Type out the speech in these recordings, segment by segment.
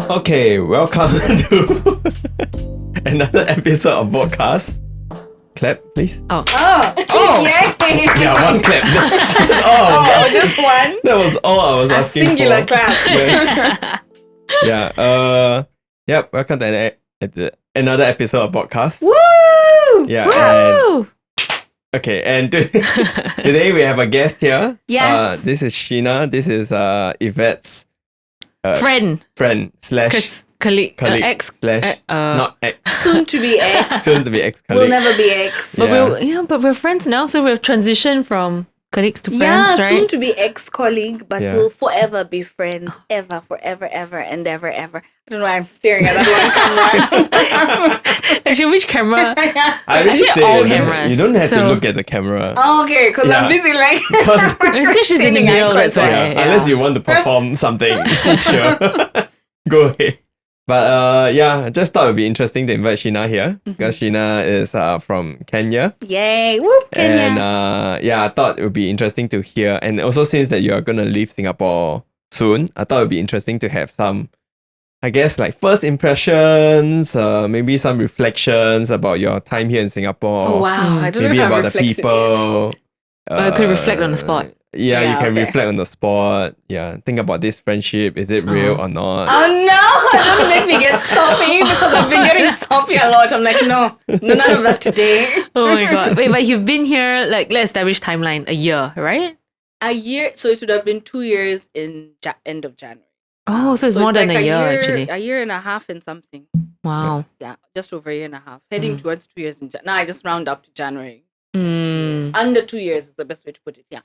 Okay, welcome to another episode of podcast. Clap, please. Oh, Yay! Yeah, one clap. That's all I was asking. Just one. That was all I was A asking singular for. clap. Yep. Welcome to another episode of podcast. Woo! Yeah. woo! And today we have a guest here. Yes. This is Sheena. This is Yvette's Friend. friend slash Colleague. colleague Ex. slash not ex. Soon to be ex. Soon to be ex-colleague. We'll never be ex. But Yeah. but we're friends now, so we've transitioned from colleagues to Yeah, friends, right? soon to be ex-colleague, but Yeah. we'll forever be friends. Ever, forever, ever, and ever, ever. I don't know why I'm staring at that one camera. Actually, which camera? I already Actually, said all you don't- cameras, You don't have to so- look at the camera. Oh, okay, because Yeah. I'm busy like... Because It's because she's in the Standing eye middle, that's why. contact. yeah, unless you want to perform something, sure. Go ahead. But I just thought it would be interesting to invite Sheena here because Sheena is from Kenya. Yay, whoop, Kenya. And I thought it would be interesting to hear. And also, since that you're going to leave Singapore soon, I thought it would be interesting to have some, I guess, like first impressions, maybe some reflections about your time here in Singapore. Oh, wow. I don't Maybe know if I'm about the reflective people. Or you could reflect on the spot. Yeah, you Yeah, can okay. reflect on the spot. Yeah, think about this friendship. Is it real or not? Oh no! Don't make me get soppy because I've been getting soppy a lot. I'm like, no, none of that today. Oh my god. Wait, but you've been here, like, let's establish timeline, a year, right? A year, so it would have been 2 years in end of January. Oh, so it's more than like a year, actually. A year and a half and something. Wow. Yeah, just over a year and a half. Heading towards 2 years in January. No, I just round up to January. Mm. Under 2 years is the best way to put it. Yeah,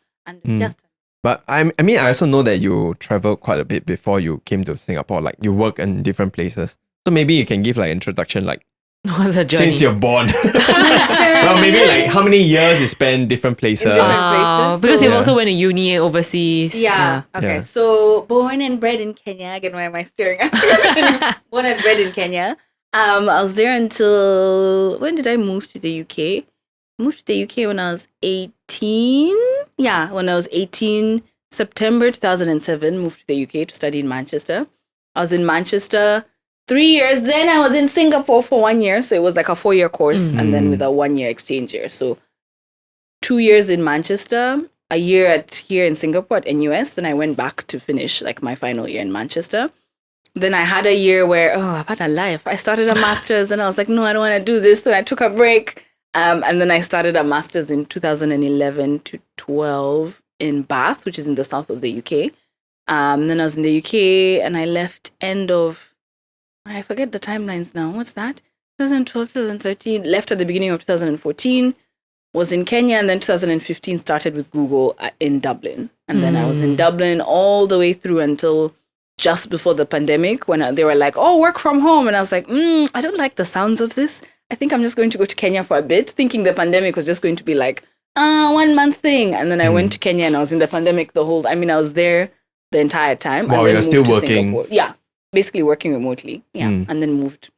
just But I also know that you traveled quite a bit before you came to Singapore. Like you work in different places. So maybe you can give like introduction, like What's a journey? since you're born. Well, maybe like how many years you spend different places. different places. Because So- you've also went to uni overseas. Yeah. Okay. Yeah. So born and bred in Kenya. Again, why am I staring at you? Born and bred in Kenya. I was there until when did I move to the UK? Moved to the UK when I was 18. Yeah, when I was 18, September 2007, moved to the UK to study in Manchester. I was in Manchester 3 years. Then I was in Singapore for 1 year. So it was like a 4-year course and then with a 1-year exchange year. So 2 years in Manchester, a year here in Singapore at NUS. Then I went back to finish like my final year in Manchester. Then I had a year where, I've had a life. I started a master's and I was like, no, I don't want to do this. Then I took a break. And then I started a master's in 2011 to 12 in Bath, which is in the south of the UK. Then I was in the UK and I left I forget the timelines now. What's that? 2012, 2013, left at the beginning of 2014, was in Kenya, and then 2015 started with Google in Dublin. And then I was in Dublin all the way through until just before the pandemic when they were like, work from home. And I was like, I don't like the sounds of this. I think I'm just going to go to Kenya for a bit, thinking the pandemic was just going to be like, 1 month thing. And then I went to Kenya and I was in the pandemic I was there the entire time. Wow, and then you're still moved to working. Singapore. Yeah, basically working remotely. Yeah, and then moved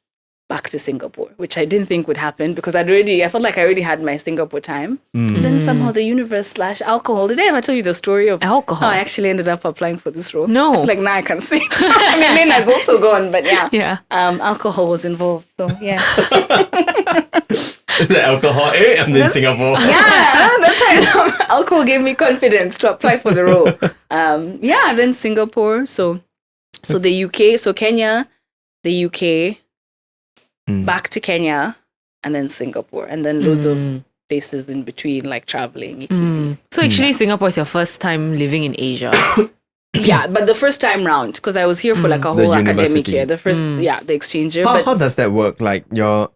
back to Singapore, which I didn't think would happen because I felt like I already had my Singapore time. And then somehow the universe / alcohol. Did I ever tell you the story of Alcohol? how I actually ended up applying for this role? No. I feel like now I can say. I mean, Nina's also gone, but yeah. Yeah. Alcohol was involved, so yeah. Is that alcohol? I'm in Singapore. Yeah, that's how alcohol gave me confidence to apply for the role. Then Singapore, so the UK, so Kenya, the UK, back to Kenya, and then Singapore, and then loads of places in between, like traveling, etc. So actually, Singapore is your first time living in Asia. Yeah, but the first time round, because I was here for like a The whole academic university. year. The first, the exchange year. How But does that work? Like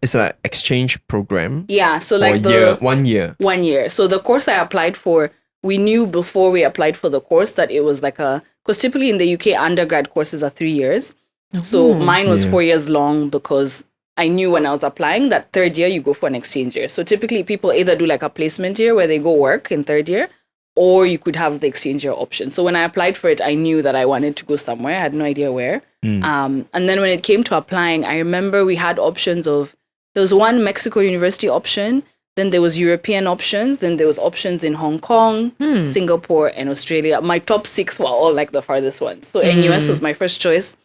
it's an exchange program yeah, so for like a year, 1 year. 1 year. So the course I applied for, we knew before we applied for the course that it was like because typically in the UK, undergrad courses are 3 years. So mine was 4 years long because I knew when I was applying that third year you go for an exchange year. So typically people either do like a placement year where they go work in third year, or you could have the exchange year option. So when I applied for it, I knew that I wanted to go somewhere. I had no idea where. And then when it came to applying, I remember we had options of, there was one Mexico University option, then there was European options, then there was options in Hong Kong, Singapore, and Australia. My top 6 were all like the farthest ones. So NUS was my first choice.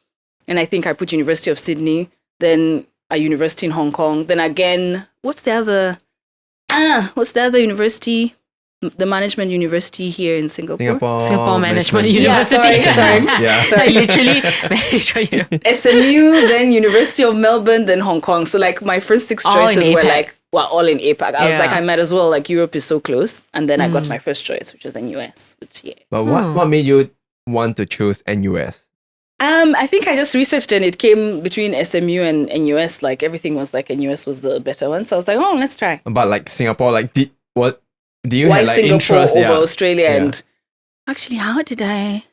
and I think I put University of Sydney, then a university in Hong Kong, then again, what's the other university? The management university here in Singapore. Singapore Management Yeah, University. sorry. Yeah. Like literally management university. SMU, then University of Melbourne, then Hong Kong. So like my first 6 All in choices were APAC. like, all in APAC. I was Yeah. like, I might as well, like Europe is so close. And then I got my first choice, which was in US, which But what made you want to choose NUS? I think I just researched and it came between SMU and NUS. Like everything was like NUS was the better one. So I was like, oh, let's try. But like Singapore, like do you Why have like Singapore interest? over Yeah. Australia? Yeah. And actually, how did I?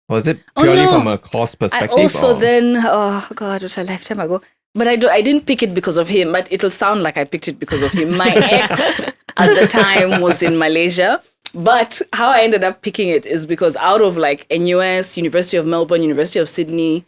Was it Oh, purely no. from a cost I perspective? also or? then, oh God, it was a lifetime ago. But I didn't pick it because of him, but it'll sound like I picked it because of him. My ex at the time was in Malaysia. But how I ended up picking it is because out of like NUS, University of Melbourne, University of Sydney,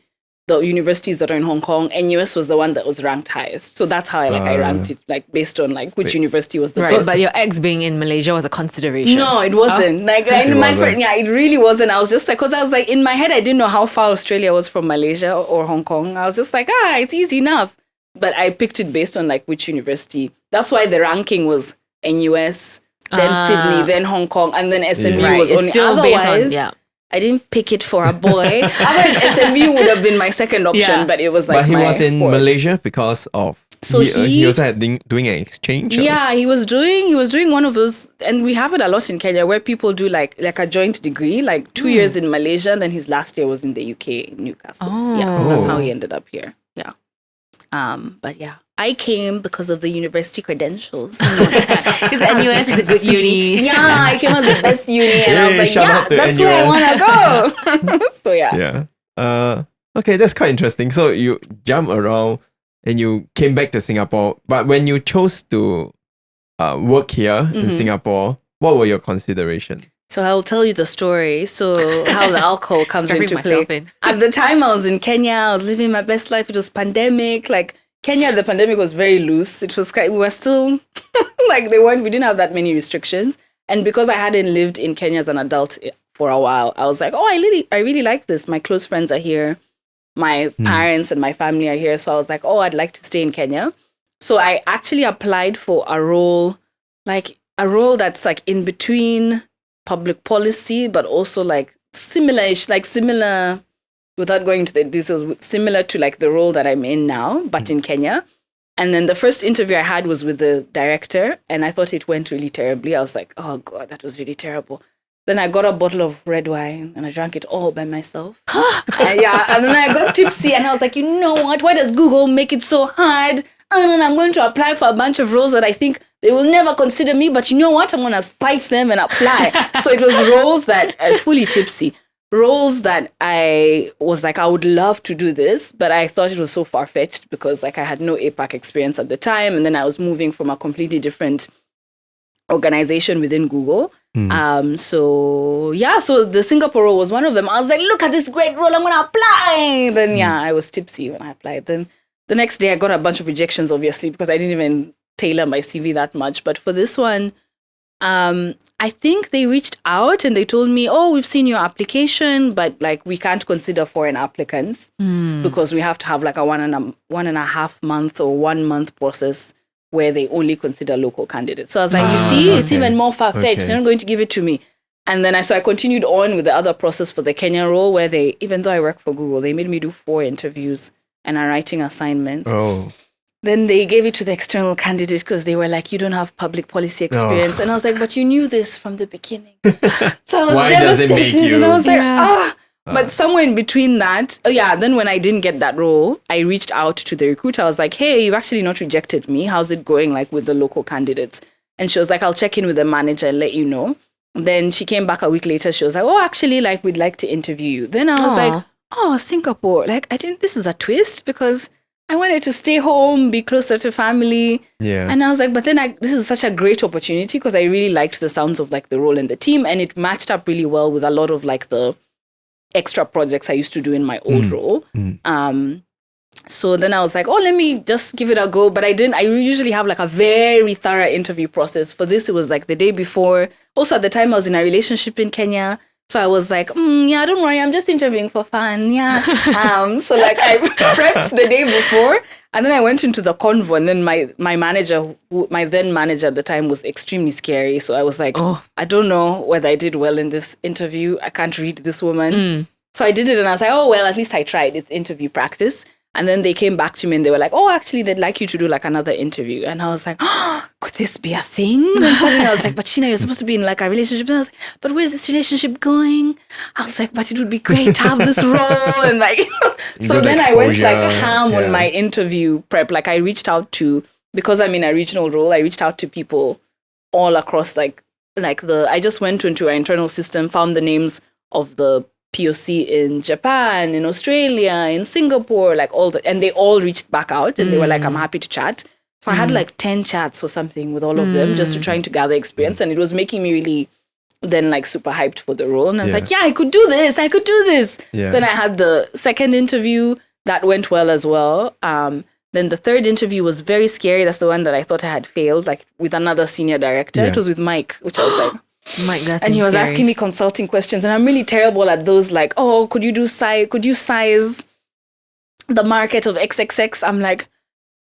the universities that are in Hong Kong, NUS was the one that was ranked highest. So that's how I ranked it, like based on like which university was the Right, best. but your ex being in Malaysia was a consideration. No, it wasn't. Like It my wasn't. friend, it really wasn't. I was just like, because I was like, in my head, I didn't know how far Australia was from Malaysia or Hong Kong. I was just like, it's easy enough. But I picked it based on like which university. That's why the ranking was NUS, then Sydney, then Hong Kong, and then SMU Right, was it's only. still based on Otherwise, I didn't pick it for a boy. Otherwise, SMU would have been my second option, Yeah. but it was like But he my was in fourth. Malaysia because of So he he- also had doing an exchange. or- Yeah, he was doing one of those, and we have it a lot in Kenya where people do like a joint degree, like 2 years in Malaysia, and then his last year was in the UK in Newcastle. Yeah, so that's how he ended up here. Yeah, but yeah, I came because of the university credentials. Because NUS is a good uni. Yeah, I came as the best uni, and I was Yay, like, shout yeah, out to that's where I NUS. want to go. So yeah. Yeah. Okay, that's quite interesting. So you jump around and you came back to Singapore. But when you chose to work here in Singapore, what were your considerations? So I'll tell you the story. So how the alcohol comes Strapping into play. myself in. At the time I was in Kenya, I was living my best life. It was pandemic. Like Kenya, the pandemic was very loose. It was we were still like we didn't have that many restrictions. And because I hadn't lived in Kenya as an adult for a while, I was like, oh, I really like this. My close friends are here. My parents and my family are here. So I was like, oh, I'd like to stay in Kenya. So I actually applied for a role that's like in between public policy, but also like similar, without going into the details, similar to like the role that I'm in now, but in Kenya. And then the first interview I had was with the director, and I thought it went really terribly. I was like, oh God, that was really terrible. Then I got a bottle of red wine and I drank it all by myself. And then I got tipsy and I was like, you know what? Why does Google make it so hard? And then I'm going to apply for a bunch of roles that I think they will never consider me, but you know what? I'm going to spite them and apply. So it was roles that fully tipsy. Roles that I was like, I would love to do this, but I thought it was so far-fetched because like I had no APAC experience at the time. And then I was moving from a completely different organization within Google. So the Singapore role was one of them. I was like, look at this great role, I'm going to apply. Then I was tipsy when I applied. Then the next day I got a bunch of rejections, obviously, because I didn't even tailor my CV that much. But for this one, I think they reached out and they told me, oh, we've seen your application, but like we can't consider foreign applicants because we have to have like a 1.5 month or 1 month process where they only consider local candidates. So I was like, you see, it's even more far-fetched. Okay. They're not going to give it to me. And then I continued on with the other process for the Kenya role where even though I work for Google, they made me do 4 interviews and a writing assignment. Oh. Then they gave it to the external candidate because they were like, you don't have public policy experience. And I was like, but you knew this from the beginning. So I was Why does it devastated. make you- And I was like, But somewhere in between that, then when I didn't get that role, I reached out to the recruiter. I was like, hey, you've actually not rejected me. How's it going like with the local candidates? And she was like, I'll check in with the manager and let you know. Then she came back a week later. She was like, oh, actually, like we'd like to interview you. Then I was like, oh, Singapore. Like, this is a twist because I wanted to stay home, be closer to family. Yeah. And I was like, but then this is such a great opportunity because I really liked the sounds of like the role and the team. And it matched up really well with a lot of like the extra projects I used to do in my old role. So then I was like, oh, let me just give it a go. But I usually have like a very thorough interview process. For this, it was like the day before. Also at the time I was in a relationship in Kenya. So I was like, yeah, don't worry, I'm just interviewing for fun. Yeah. So like I prepped the day before, and then I went into the convo, and then my manager, my then manager at the time, was extremely scary. So I was like, I don't know whether I did well in this interview. I can't read this woman. So I did it, and I was like, oh, well, at least I tried. It's interview practice. And then they came back to me and they were like, oh, actually, they'd like you to do like another interview. And I was like, oh, could this be a thing? And suddenly I was like, but Sheena, you're supposed to be in like a relationship. And I was like, but where's this relationship going? I was like, but it would be great to have this role. And like, so then I went like ham on my interview prep. Like I reached out to, because I'm in a regional role, I reached out to people all across I just went into our internal system, found the names of the POC in Japan, in Australia, in Singapore, like and they all reached back out and they were like, I'm happy to chat. So I had like 10 chats or something with all of them just trying to gather experience. And it was making me really then like super hyped for the role. And I was like, yeah, I could do this. I could do this. Yeah. Then I had the second interview that went well as well. Then the third interview was very scary. That's the one that I thought I had failed, like with another senior director. It was with Mike, which I was like, Mike, that's and he was scary. asking me consulting questions, and I'm really terrible at those. Like, oh, could you size the market of XXX? I'm like,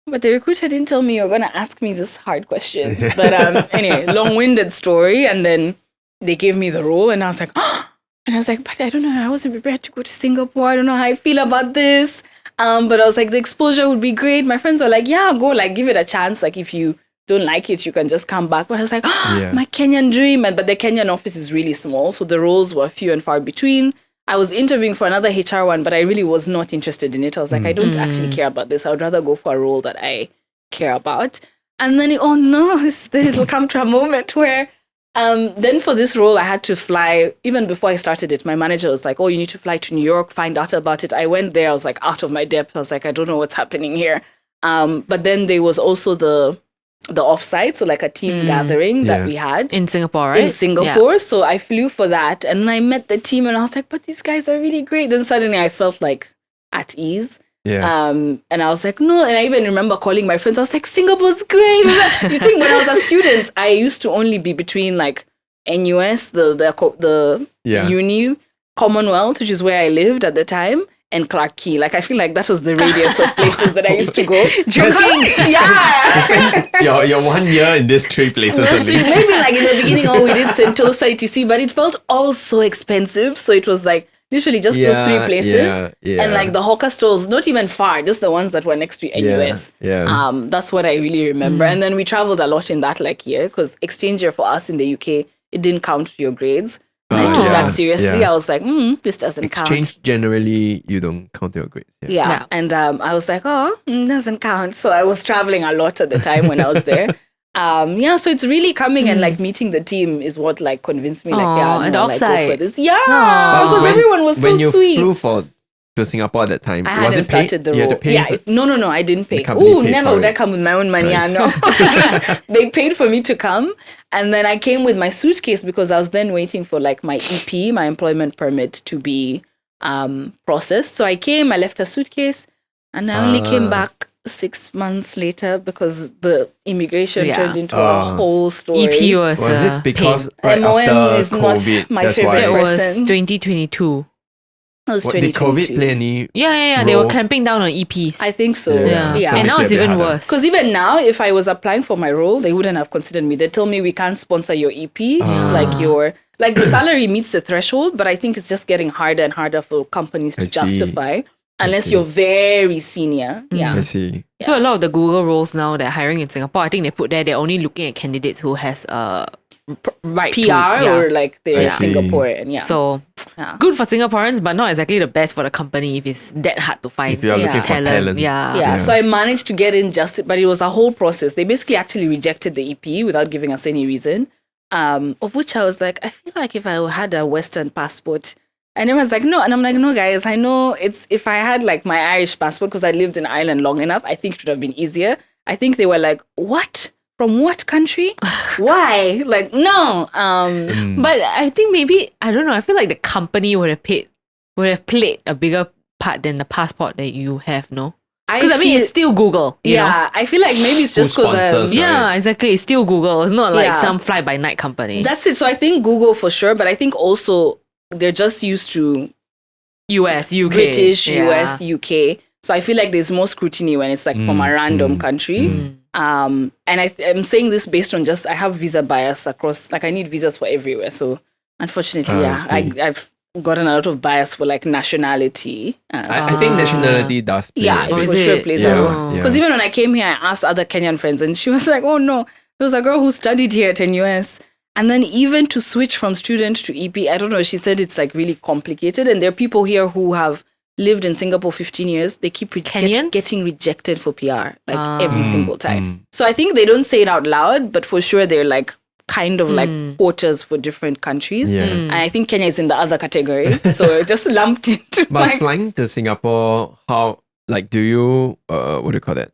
but the recruiter didn't tell me you're gonna ask me this hard questions. But anyway, long-winded story. And then they gave me the role, and I was like, oh, and I was like, but I don't know. I wasn't prepared to go to Singapore. I don't know how I feel about this. But I was like, the exposure would be great. My friends were like, yeah, go, like, give it a chance. Like, if you don't like it, you can just come back. But I was like, my Kenyan dream. But the Kenyan office is really small, so the roles were few and far between. I was interviewing for another HR one, but I really was not interested in it. I was like, I don't actually care about this. I would rather go for a role that I care about. And then, then it'll come to a moment where then for this role, I had to fly. Even before I started it, my manager was like, oh, you need to fly to New York, find out about it. I went there. I was like out of my depth. I was like, I don't know what's happening here. But then there was also the offsite, so like a team gathering that we had in Singapore, right? In Singapore. So I flew for that, and then I met the team, and I was like, but these guys are really great. Then suddenly I felt like at ease. Yeah. And I was like, no. And I even remember calling my friends. I was like, Singapore's great. You think when I was a student, I used to only be between like NUS, the uni, Commonwealth, which is where I lived at the time, and Clark Key. Like, I feel like that was the radius of places that I used to go. Drinking. Yeah. You're 1 year in these three places. Maybe like in the beginning, we did Sentosa, etc. But it felt all so expensive. So it was like literally just those three places. And like the hawker stalls, not even far, just the ones that were next to NUS. That's what I really remember. And then we traveled a lot in that like year, because exchange year for us in the UK, it didn't count to your grades. I took that seriously. I was like, this doesn't count. Exchange generally, you don't count your grades. Yeah. And I was like, doesn't count. So I was traveling a lot at the time when I was there. So it's really coming and like meeting the team is what like convinced me and offsite. Like, go for this. Yeah, because everyone was so sweet. When you flew to Singapore at that time, I hadn't started the role. No, I didn't pay. Never would I come with my own money. Nice. No. They paid for me to come. And then I came with my suitcase because I was then waiting for like my EP, my employment permit, to be processed. So I came, I left a suitcase, and I only came back 6 months later because the immigration turned into a whole story. EP was it because right MOM after is COVID, not my that's favorite why? That was person. 2022. Did COVID play any They were role? clamping down on EPs. I think so. Yeah. And now it's even worse. Because even now, if I was applying for my role, they wouldn't have considered me. They told me we can't sponsor your EP. Like the salary meets the threshold, but I think it's just getting harder and harder for companies to justify. Unless you're very senior. I see. So a lot of the Google roles now that are hiring in Singapore, I think they put they're only looking at candidates who has right PR or like they're Singaporean. So good for Singaporeans, but not exactly the best for the company if it's that hard to find. If you're looking for talent. So I managed to get in but it was a whole process. They basically actually rejected the EP without giving us any reason. Of which I was like, I feel like if I had a Western passport, and everyone's like, no. And I'm like, no, guys, I know if I had like my Irish passport, because I lived in Ireland long enough, I think it would have been easier. I think they were like, what? From what country? Why? Like, no. But I think maybe, I don't know, I feel like the company would have played a bigger part than the passport that you have, no? Because I mean, it's still Google. You know? I feel like maybe it's just because exactly. It's still Google. It's not like some fly-by-night company. That's it. So I think Google for sure, but I think also they're just used to US, UK. British, US, UK. So I feel like there's more scrutiny when it's like from a random country. And I'm saying this based on I have visa bias across, like I need visas for everywhere. So unfortunately, I've gotten a lot of bias for like nationality. I think nationality does play it for sure plays a role. Because even when I came here, I asked other Kenyan friends and she was like, oh no, there was a girl who studied here at NUS. And then even to switch from student to EP, I don't know, she said it's like really complicated. And there are people here who have lived in Singapore 15 years. They keep getting rejected for PR like every single time. So I think they don't say it out loud, but for sure they're like kind of like quotas for different countries. And I think Kenya is in the other category. So it just lumped into But flying to Singapore, how, like, do you, what do you call that?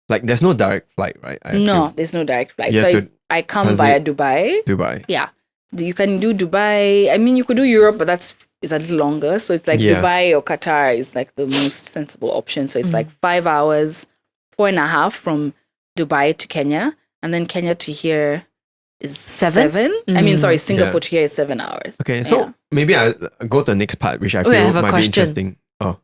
Like, there's no direct flight, right? No, there's no direct flight. So I come via Dubai. Yeah. You can do Dubai. I mean, you could do Europe, but it's a little longer. So it's like Dubai or Qatar is like the most sensible option. So it's like 5 hours, 4.5 from Dubai to Kenya. And then Kenya to here is 7. I mean, sorry, Singapore to here is 7 hours. Okay, so maybe I'll go to the next part, which I feel might be interesting.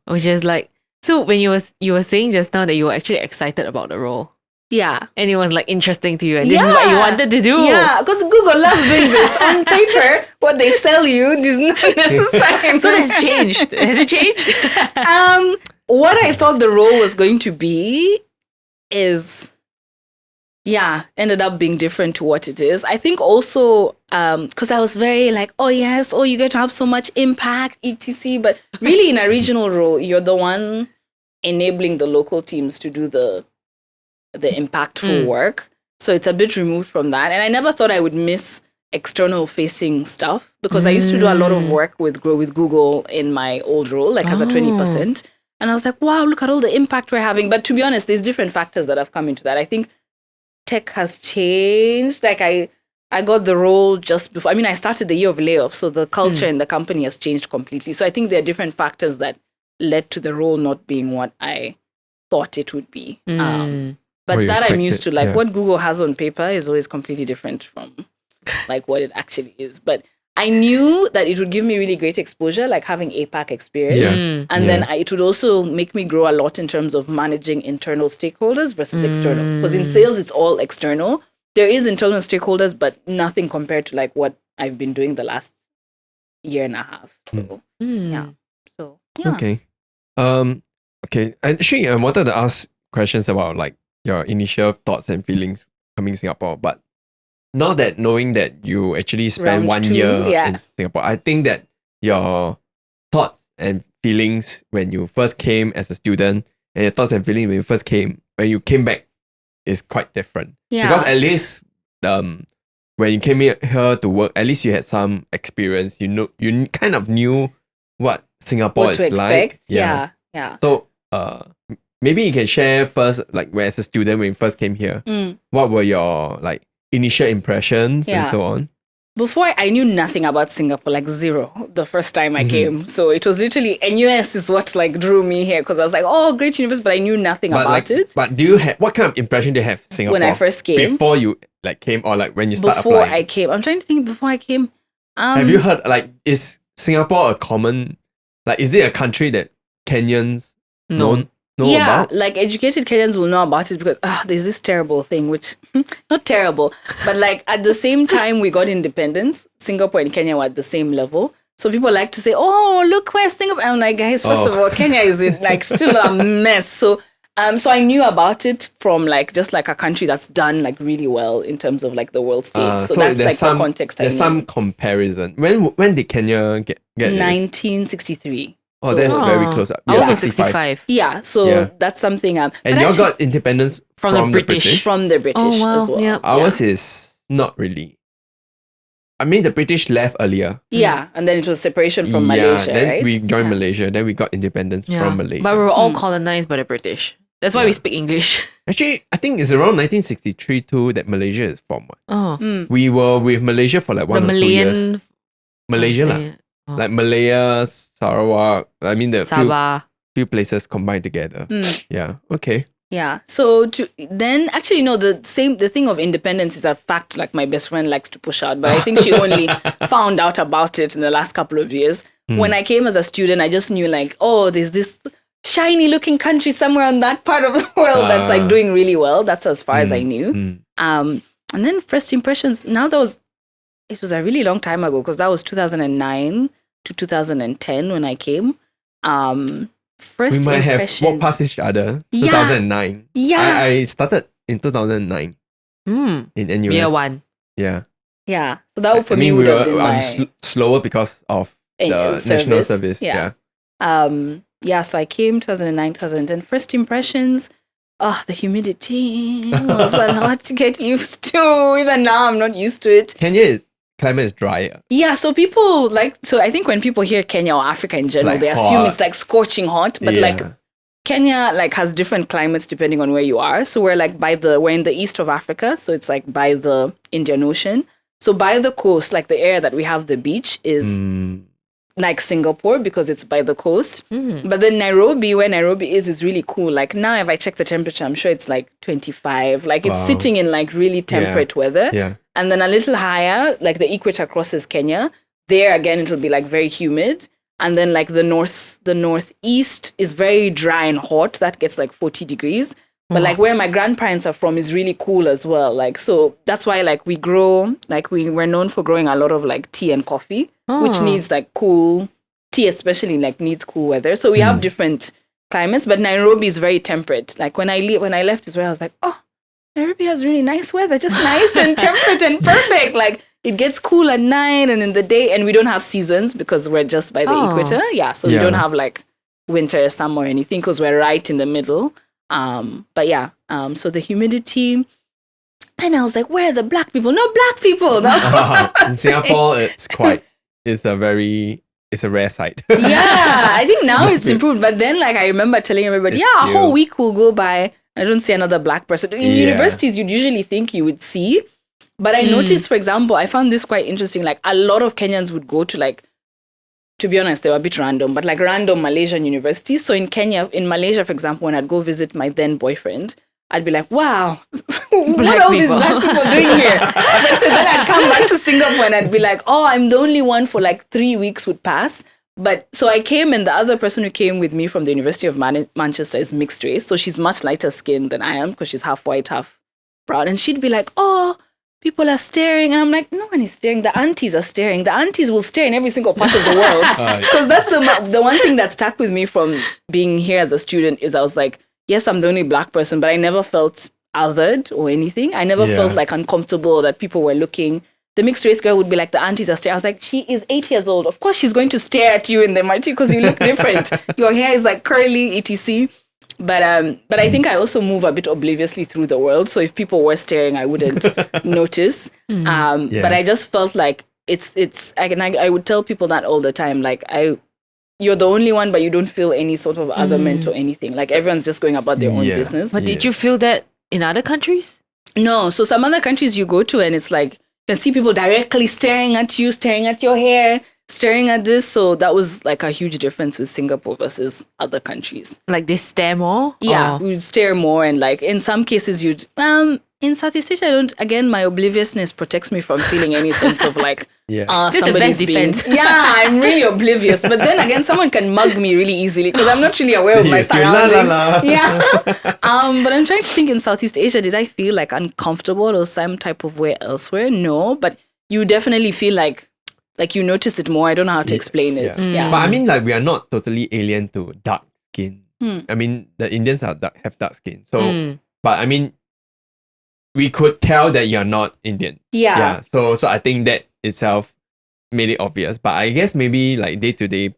Which is like, so when you were saying just now that you were actually excited about the role. Yeah. And it was like interesting to you and this is what you wanted to do. Yeah, because Google loves doing this. On paper, what they sell you is not necessary. So it's changed. Has it changed? What I thought the role was going to be is, ended up being different to what it is. I think also, because I was very like, you get to have so much impact, etc. But really in a regional role, you're the one enabling the local teams to do the impactful work. So it's a bit removed from that. And I never thought I would miss external facing stuff because I used to do a lot of work with Google in my old role, like as a 20%. And I was like, wow, look at all the impact we're having. But to be honest, there's different factors that have come into that. I think tech has changed. Like I got the role just before. I mean, I started the year of layoff. So the culture in the company has changed completely. So I think there are different factors that led to the role not being what I thought it would be. But that I'm used to, like what Google has on paper is always completely different from like what it actually is. But I knew that it would give me really great exposure, like having APAC experience. And then it would also make me grow a lot in terms of managing internal stakeholders versus external. Because in sales, it's all external. There is internal stakeholders, but nothing compared to like what I've been doing the last year and a half. So, Okay. Okay. And actually, I wanted to ask questions about like your initial thoughts and feelings coming to Singapore. But now that knowing that you actually spent 1 year in Singapore, I think that your thoughts and feelings when you first came as a student and your thoughts and feelings when you came back is quite different. Yeah. Because at least when you came here to work, at least you had some experience. You kind of knew what Singapore is like. Yeah. So maybe you can share first, like when as a student when you first came here, what were your like initial impressions and so on? Before I knew nothing about Singapore, like zero, the first time I came. So it was literally NUS is what like drew me here because I was like, oh, great university, but I knew nothing about it. But do you have what kind of impression do you have of Singapore when I first came? Before you like came or like when you started applying? Before I came, I'm trying to think. Before I came, have you heard like is Singapore a common like is it a country that Kenyans know about? Like educated Kenyans will know about it because there's this terrible thing, which not terrible, but like at the same time we got independence, Singapore and Kenya were at the same level. So people like to say, "Oh, look where Singapore." I'm like, guys, first of all, Kenya is like still a mess. So I knew about it from like just like a country that's done like really well in terms of like the world stage. So that's like the context. There's some comparison. When did Kenya get 1963. Oh, so, that's very close. Also 65. Yeah, so that's something. And you got independence from the British? From the British as well. Yeah. Ours is not really. I mean, the British left earlier. Yeah, and then it was separation from Malaysia, then right? we joined Malaysia. Then we got independence from Malaysia. But we were all colonized by the British. That's why we speak English. Actually, I think it's around 1963 too that Malaysia is formed. We were with Malaysia for like 1 or 2 years. Malaysia lah. Like Malaya, Sarawak. I mean the few places combined together. Yeah. Okay. Yeah. So then actually no, the thing of independence is a fact like my best friend likes to push out, but I think she only found out about it in the last couple of years. When I came as a student, I just knew like, oh, there's this shiny looking country somewhere in that part of the world that's like doing really well. That's as far as I knew. And then first impressions, it was a really long time ago because that was 2009 to 2010 when I came. First we might have impressions. walked past each other. 2009. Yeah. I started in 2009 in NUS. Year 1. Yeah. Yeah. So that for me we would have were been slower because of the national service. Yeah. So I came 2009, 2010. First impressions, the humidity was a lot to get used to. Even now, I'm not used to it. Climate is drier. Yeah, so people I think when people hear Kenya or Africa in general, they assume it's like scorching hot, but like Kenya like has different climates depending on where you are. So we're like we're in the east of Africa, so it's like by the Indian Ocean. So by the coast, like the area that we have the beach is like Singapore because it's by the coast. But then Nairobi, where Nairobi is really cool. Like now if I check the temperature, I'm sure it's like 25. Like it's sitting in like really temperate weather. Yeah. And then a little higher, like the equator crosses Kenya. There again, it will be like very humid. And then like the northeast is very dry and hot. That gets like 40 degrees. But like where my grandparents are from is really cool as well. Like, so that's why like we grow, like we're known for growing a lot of like tea and coffee, which needs like cool, tea especially like needs cool weather. So we have different climates, but Nairobi is very temperate. Like when I left Israel, I was like, oh, Nairobi has really nice weather, just nice and temperate and perfect. Like it gets cool at night and in the day, and we don't have seasons because we're just by the equator. Yeah, so we don't have like winter, summer, or anything because we're right in the middle. So the humidity. And I was like, where are the black people? No black people. No. In Singapore, it's a rare sight. Yeah, I think now it's improved. But then like I remember telling everybody, a whole week will go by. I don't see another black person. In universities, you'd usually think you would see. But I noticed, for example, I found this quite interesting. Like a lot of Kenyans would go to like, to be honest, they were a bit random, but like random Malaysian universities. So in Malaysia, for example, when I'd go visit my then boyfriend, I'd be like, wow, what are all these black people doing here? So then I'd come back to Singapore and I'd be like, oh, I'm the only one for like 3 weeks would pass. But so I came, and the other person who came with me from the University of Manchester is mixed race. So she's much lighter skinned than I am because she's half white, half brown. And she'd be like, oh, people are staring. And I'm like, no one is staring. The aunties are staring. The aunties will stare in every single part of the world. Because that's the one thing that stuck with me from being here as a student is I was like, yes, I'm the only black person, but I never felt othered or anything. I never felt like uncomfortable that people were looking. The mixed race girl would be like, the aunties are staring. I was like, she is 8 years old. Of course she's going to stare at you in the MRT because you look different. Your hair is like curly, etc. But I think I also move a bit obliviously through the world. So if people were staring, I wouldn't notice. But I just felt like I would tell people that all the time. Like you're the only one, but you don't feel any sort of otherment or anything. Like everyone's just going about their own business. But did you feel that in other countries? No. So some other countries you go to and it's like, you can see people directly staring at you, staring at your hair, staring at this. So that was like a huge difference with Singapore versus other countries. Like they stare more? Yeah, we'd stare more. And like in some cases you'd... in Southeast Asia, my obliviousness protects me from feeling any sense of like... That's the best defense. Yeah, I'm really oblivious. But then again, someone can mug me really easily because I'm not really aware of my surroundings. Yeah. But I'm trying to think in Southeast Asia, did I feel like uncomfortable or some type of way elsewhere? No, but you definitely feel like you notice it more. I don't know how to explain it. Yeah. But I mean, like we are not totally alien to dark skin. I mean, the Indians have dark skin. So, but I mean, we could tell that you're not Indian. Yeah. So I think that itself made it obvious. But I guess maybe like day to day,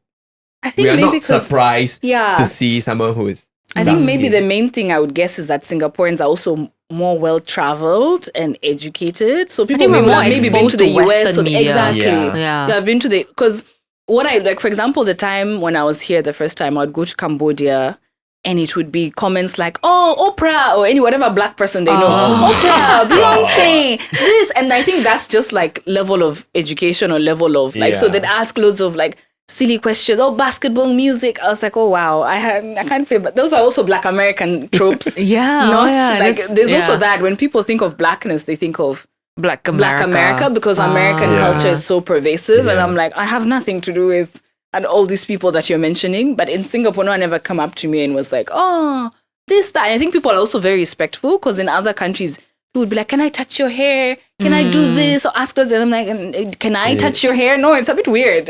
we are not surprised to see someone who is. I think maybe the main thing I would guess is that Singaporeans are also more well traveled and educated. So people maybe been to the US. So exactly. Yeah. I've been to because what I like, for example, the time when I was here the first time, I'd go to Cambodia. And it would be comments like, oh, Oprah, or whatever black person they know. Oprah, Beyonce, this. And I think that's just like level of education or level of like, so they'd ask loads of like silly questions. Oh, basketball, music. I was like, oh wow, I can't feel. But those are also Black American tropes. Yeah. There's also that when people think of blackness, they think of Black America because American culture is so pervasive, and I'm like, I have nothing to do with and all these people that you're mentioning. But in Singapore, no one ever come up to me and was like, oh, this, that. And I think people are also very respectful because in other countries, people would be like, can I touch your hair? Can I do this? Or ask us, and I'm like, can I touch your hair? No, it's a bit weird.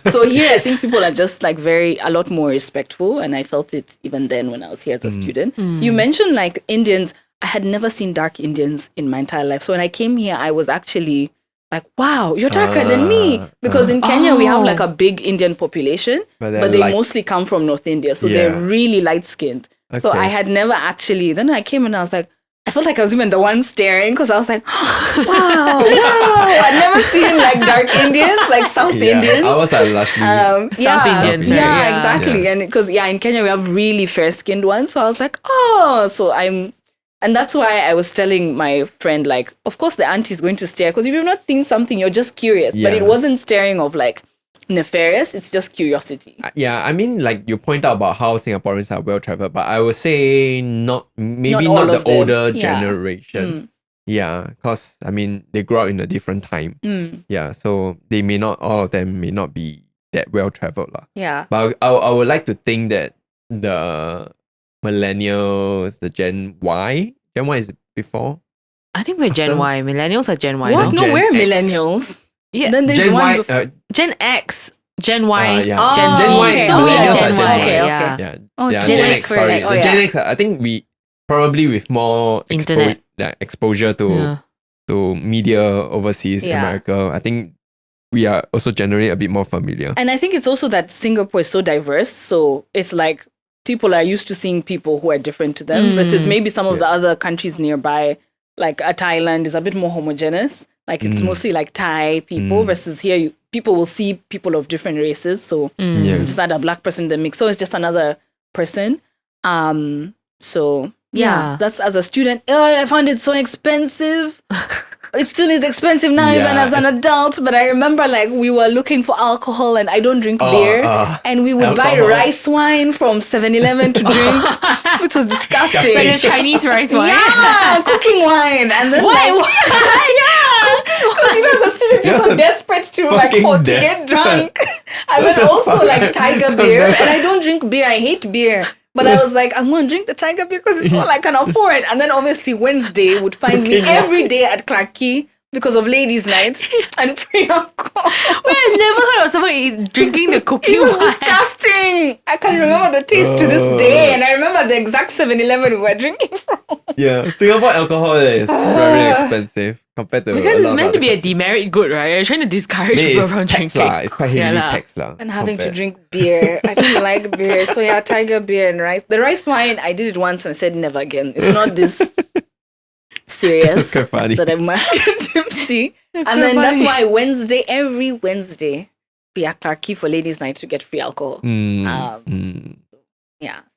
So here, I think people are just like a lot more respectful. And I felt it even then when I was here as a student. You mentioned like Indians. I had never seen dark Indians in my entire life. So when I came here, I was actually like, wow, you're darker than me. Because in Kenya, we have like a big Indian population, but they mostly come from North India. So they're really light-skinned. Okay. So I had never actually, then I came and I was like, I felt like I was even the one staring because I was like, wow, I'd never seen like dark Indians, like South Indians. I was like lushly South Indians, right? Yeah, exactly. And because, in Kenya, we have really fair-skinned ones. So I was like, and that's why I was telling my friend, like, of course the auntie is going to stare because if you've not seen something, you're just curious. But it wasn't staring of like nefarious, it's just curiosity. I mean, like you point out about how Singaporeans are well-traveled, but I would say not the older generation. Because I mean, they grew up in a different time. Yeah, so they all of them may not be that well-traveled. Yeah. But I would like to think that the millennials, the Gen Y is before? I think we're Gen Y. Millennials are Gen Y. What? No, we're millennials. Yeah. Then there's Gen one Y, Gen X, Gen Y, Gen Y. So we are Gen Y. Okay. Gen X. Sorry. Gen X, I think we probably with more internet exposure to media overseas, America. I think we are also generally a bit more familiar. And I think it's also that Singapore is so diverse. So it's like people are used to seeing people who are different to them versus maybe some of the other countries nearby, like Thailand is a bit more homogeneous. Like it's mostly like Thai people versus here people will see people of different races. So it's not a black person in the mix. So it's just another person. So that's as a student. I found it so expensive. It still is expensive now, even as an adult. But I remember, like, we were looking for alcohol, and I don't drink beer, and we would buy rice wine from 7-Eleven to drink, which was disgusting. Like the Chinese rice wine, cooking wine, and then because as a student, you're so desperate to get drunk, and then also like Tiger beer, and I don't drink beer. I hate beer. But I was like, I'm going to drink the Tiger beer because it's all I can afford. And then obviously Wednesday would find me every day at Clarke Quay because of ladies' night and free alcohol. I've never heard of somebody drinking the cooking It was wine. disgusting. I can remember the taste to this day. And I remember the exact 7-Eleven we were drinking from. Yeah, Singapore alcohol is very expensive compared to because it's meant to be a demerit good, right? You're trying to discourage people from drinking. It's quite heavy tax. And having to drink beer. I don't like beer. So Tiger beer and rice. The rice wine, I did it once and said never again. It's not this serious that I must get tipsy. That's why every Wednesday, be at Clarke Quay for ladies' night to get free alcohol. Yeah.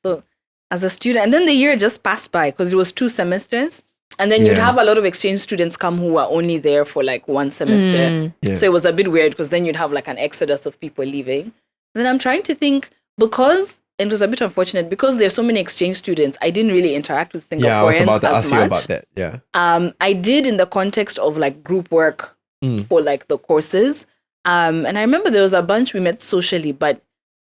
So as a student, and then the year just passed by because it was 2 semesters. And then you'd have a lot of exchange students come who were only there for like 1 semester. So it was a bit weird because then you'd have like an exodus of people leaving. And then I'm trying to think because it was a bit unfortunate because there's so many exchange students. I didn't really interact with Singaporeans I was about to as ask much. you about that. Yeah. I did in the context of like group work for like the courses. And I remember there was a bunch we met socially, but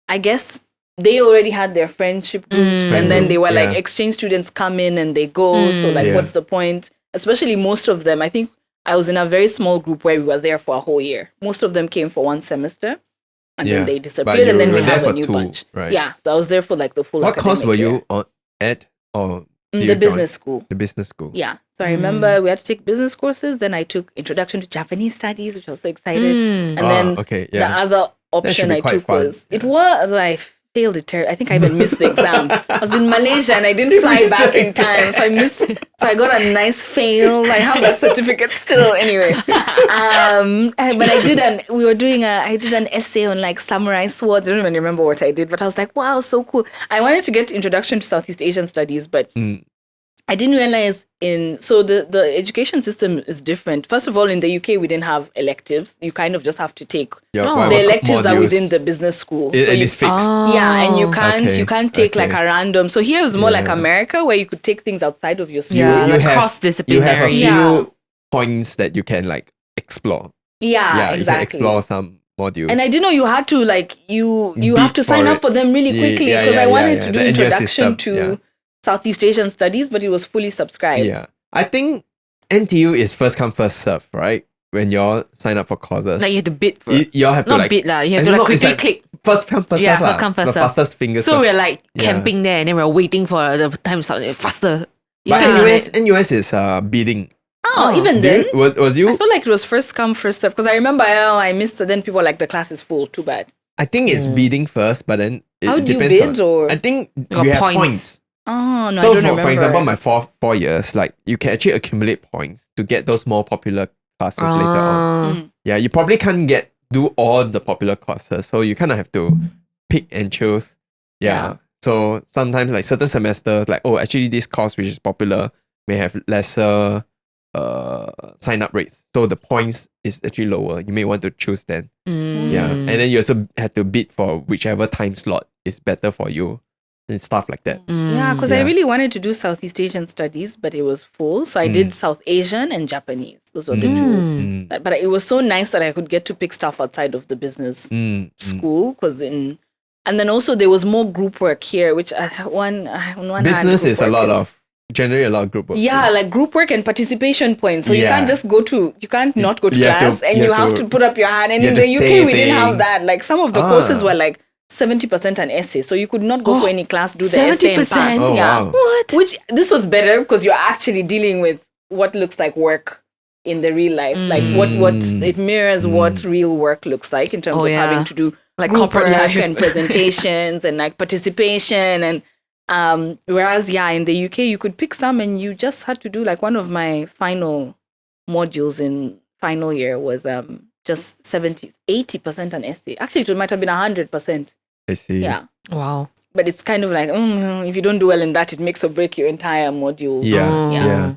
I guess they already had their friendship groups and then they were like exchange students come in and they go. So like, what's the point? Especially most of them, I think I was in a very small group where we were there for a whole year. Most of them came for 1 semester and then they disappeared and then we have a new bunch. Right? Yeah. So I was there for like the full What course were year. you at? Or The business school. The business school. Yeah. So I remember we had to take business courses. Then I took Introduction to Japanese Studies, which I was so excited. And then the other option I took was, I failed it. I think I even missed the exam. I was in Malaysia and I didn't fly back in time. So I missed. So I got a nice fail. I have that certificate still anyway. But I did an essay on like samurai swords. I don't even remember what I did, but I was like, wow, so cool. I wanted to get Introduction to Southeast Asian Studies, but I didn't realize the education system is different. First of all, in the UK, we didn't have electives. You kind of just have to take the electives are within the business school. So it's fixed. Yeah, and you can't take like a random. So here is more like America, where you could take things outside of your school. Yeah, you have cross-disciplinary. You have a few points that you can like explore. Yeah, exactly. You can explore some modules. And I didn't know you had to like you have to sign up for them really quickly because I wanted to do introduction to Southeast Asian studies, but it was fully subscribed. Yeah. I think NTU is first come, first serve, right? When y'all sign up for courses. Like you have to bid for it. Y'all have to Not bid lah. You have to like quickly click. First come, first serve. Yeah, first come, first serve. The fastest fingers. So we're like camping there and then we're waiting for the time to start faster. But NUS is bidding. Oh, even then? Was you? I feel like it was first come, first serve. Because I remember I missed it. Then people were like, the class is full. Too bad. I think it's bidding first, but then How it do you depends bid or? I think you have points. Oh, no, So I don't remember. for example, my 4 years, like you can actually accumulate points to get those more popular classes later on. Yeah, you probably can't do all the popular courses, so you kind of have to pick and choose. Yeah. So sometimes like certain semesters, like actually this course which is popular may have lesser sign up rates, so the points is actually lower. You may want to choose then. Yeah, and then you also have to bid for whichever time slot is better for you. And stuff like that. Yeah, because I really wanted to do Southeast Asian studies, but it was full. So I did South Asian and Japanese. Those were the two. But it was so nice that I could get to pick stuff outside of the business school. And then also there was more group work here, which one business is generally a lot of group work. Yeah, like group work and participation points. So you can't just you can't not go to class and you have to put up your hand. And in the UK, we didn't have that. Like some of the courses were like 70% an essay, so you could not go for any class, do the essay and pass. Wow. What? Which this was better because you're actually dealing with what looks like work in the real life, like what it mirrors what real work looks like in terms of having to do like group corporate work life and presentations and like participation and whereas in the UK you could pick some and you just had to do like one of my final modules in final year was just 80% an essay. Actually, it might have been 100%. I see. Yeah. Wow. But it's kind of like, if you don't do well in that, it makes or break your entire module. Yeah.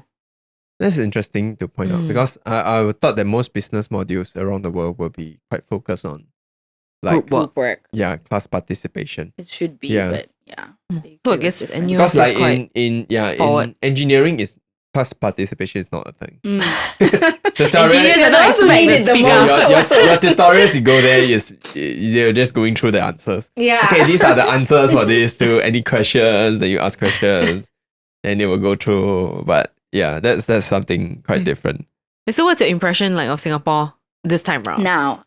That's interesting to point out because I thought that most business modules around the world will be quite focused on like group work. Yeah, class participation. It should be, but yeah. So I guess and you because like in engineering is class participation is not a thing. Engineers are not expected to speak out. Your tutorials, you go there, you're just going through the answers. Yeah. Okay, these are the answers for this too. Any questions, then you ask questions, and it will go through. But yeah, that's something quite different. So what's your impression like of Singapore this time around? Now,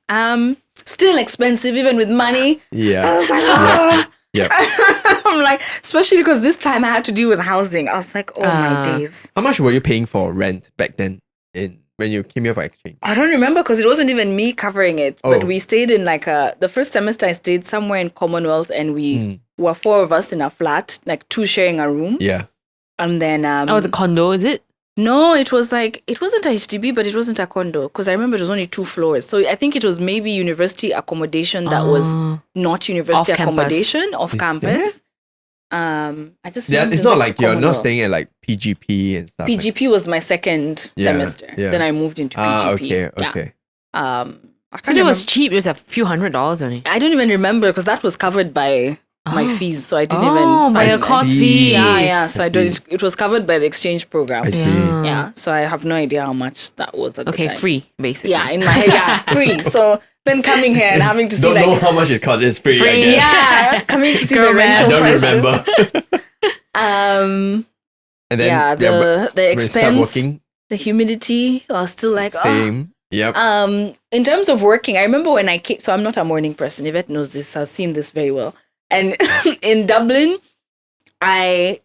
still expensive even with money. Yeah. I was like, Yeah. I'm like, especially because this time I had to deal with housing. I was like, oh my days. How much were you paying for rent back then when you came here for exchange? I don't remember because it wasn't even me covering it. But we stayed in like the first semester I stayed somewhere in Commonwealth and we were 4 of us in a flat, like 2 sharing a room. Yeah. And then it was a condo, is it? No, it was like, it wasn't a HDB, but it wasn't a condo because I remember it was only 2 floors. So I think it was maybe university accommodation that was not university accommodation off campus. I just it's not like you're not staying at like PGP and stuff. PGP was my second semester. Yeah. Then I moved into PGP. Okay. So it was cheap. It was a few $100s only. I don't even remember because that was covered by my fees, so I didn't even. By your course fees. Yeah. So it was covered by the exchange program. I see. Yeah. So I have no idea how much that was at the time. Okay, free basically. Yeah, in my head, free. So then coming here and having to see don't know how much it costs. It's free. I guess. Yeah, coming to see the rental prices. I don't remember. And then the expense, working, the humidity was still like same. Yep. In terms of working, I remember when I came. So I'm not a morning person. Yvette knows this. I've seen this very well. And in Dublin, by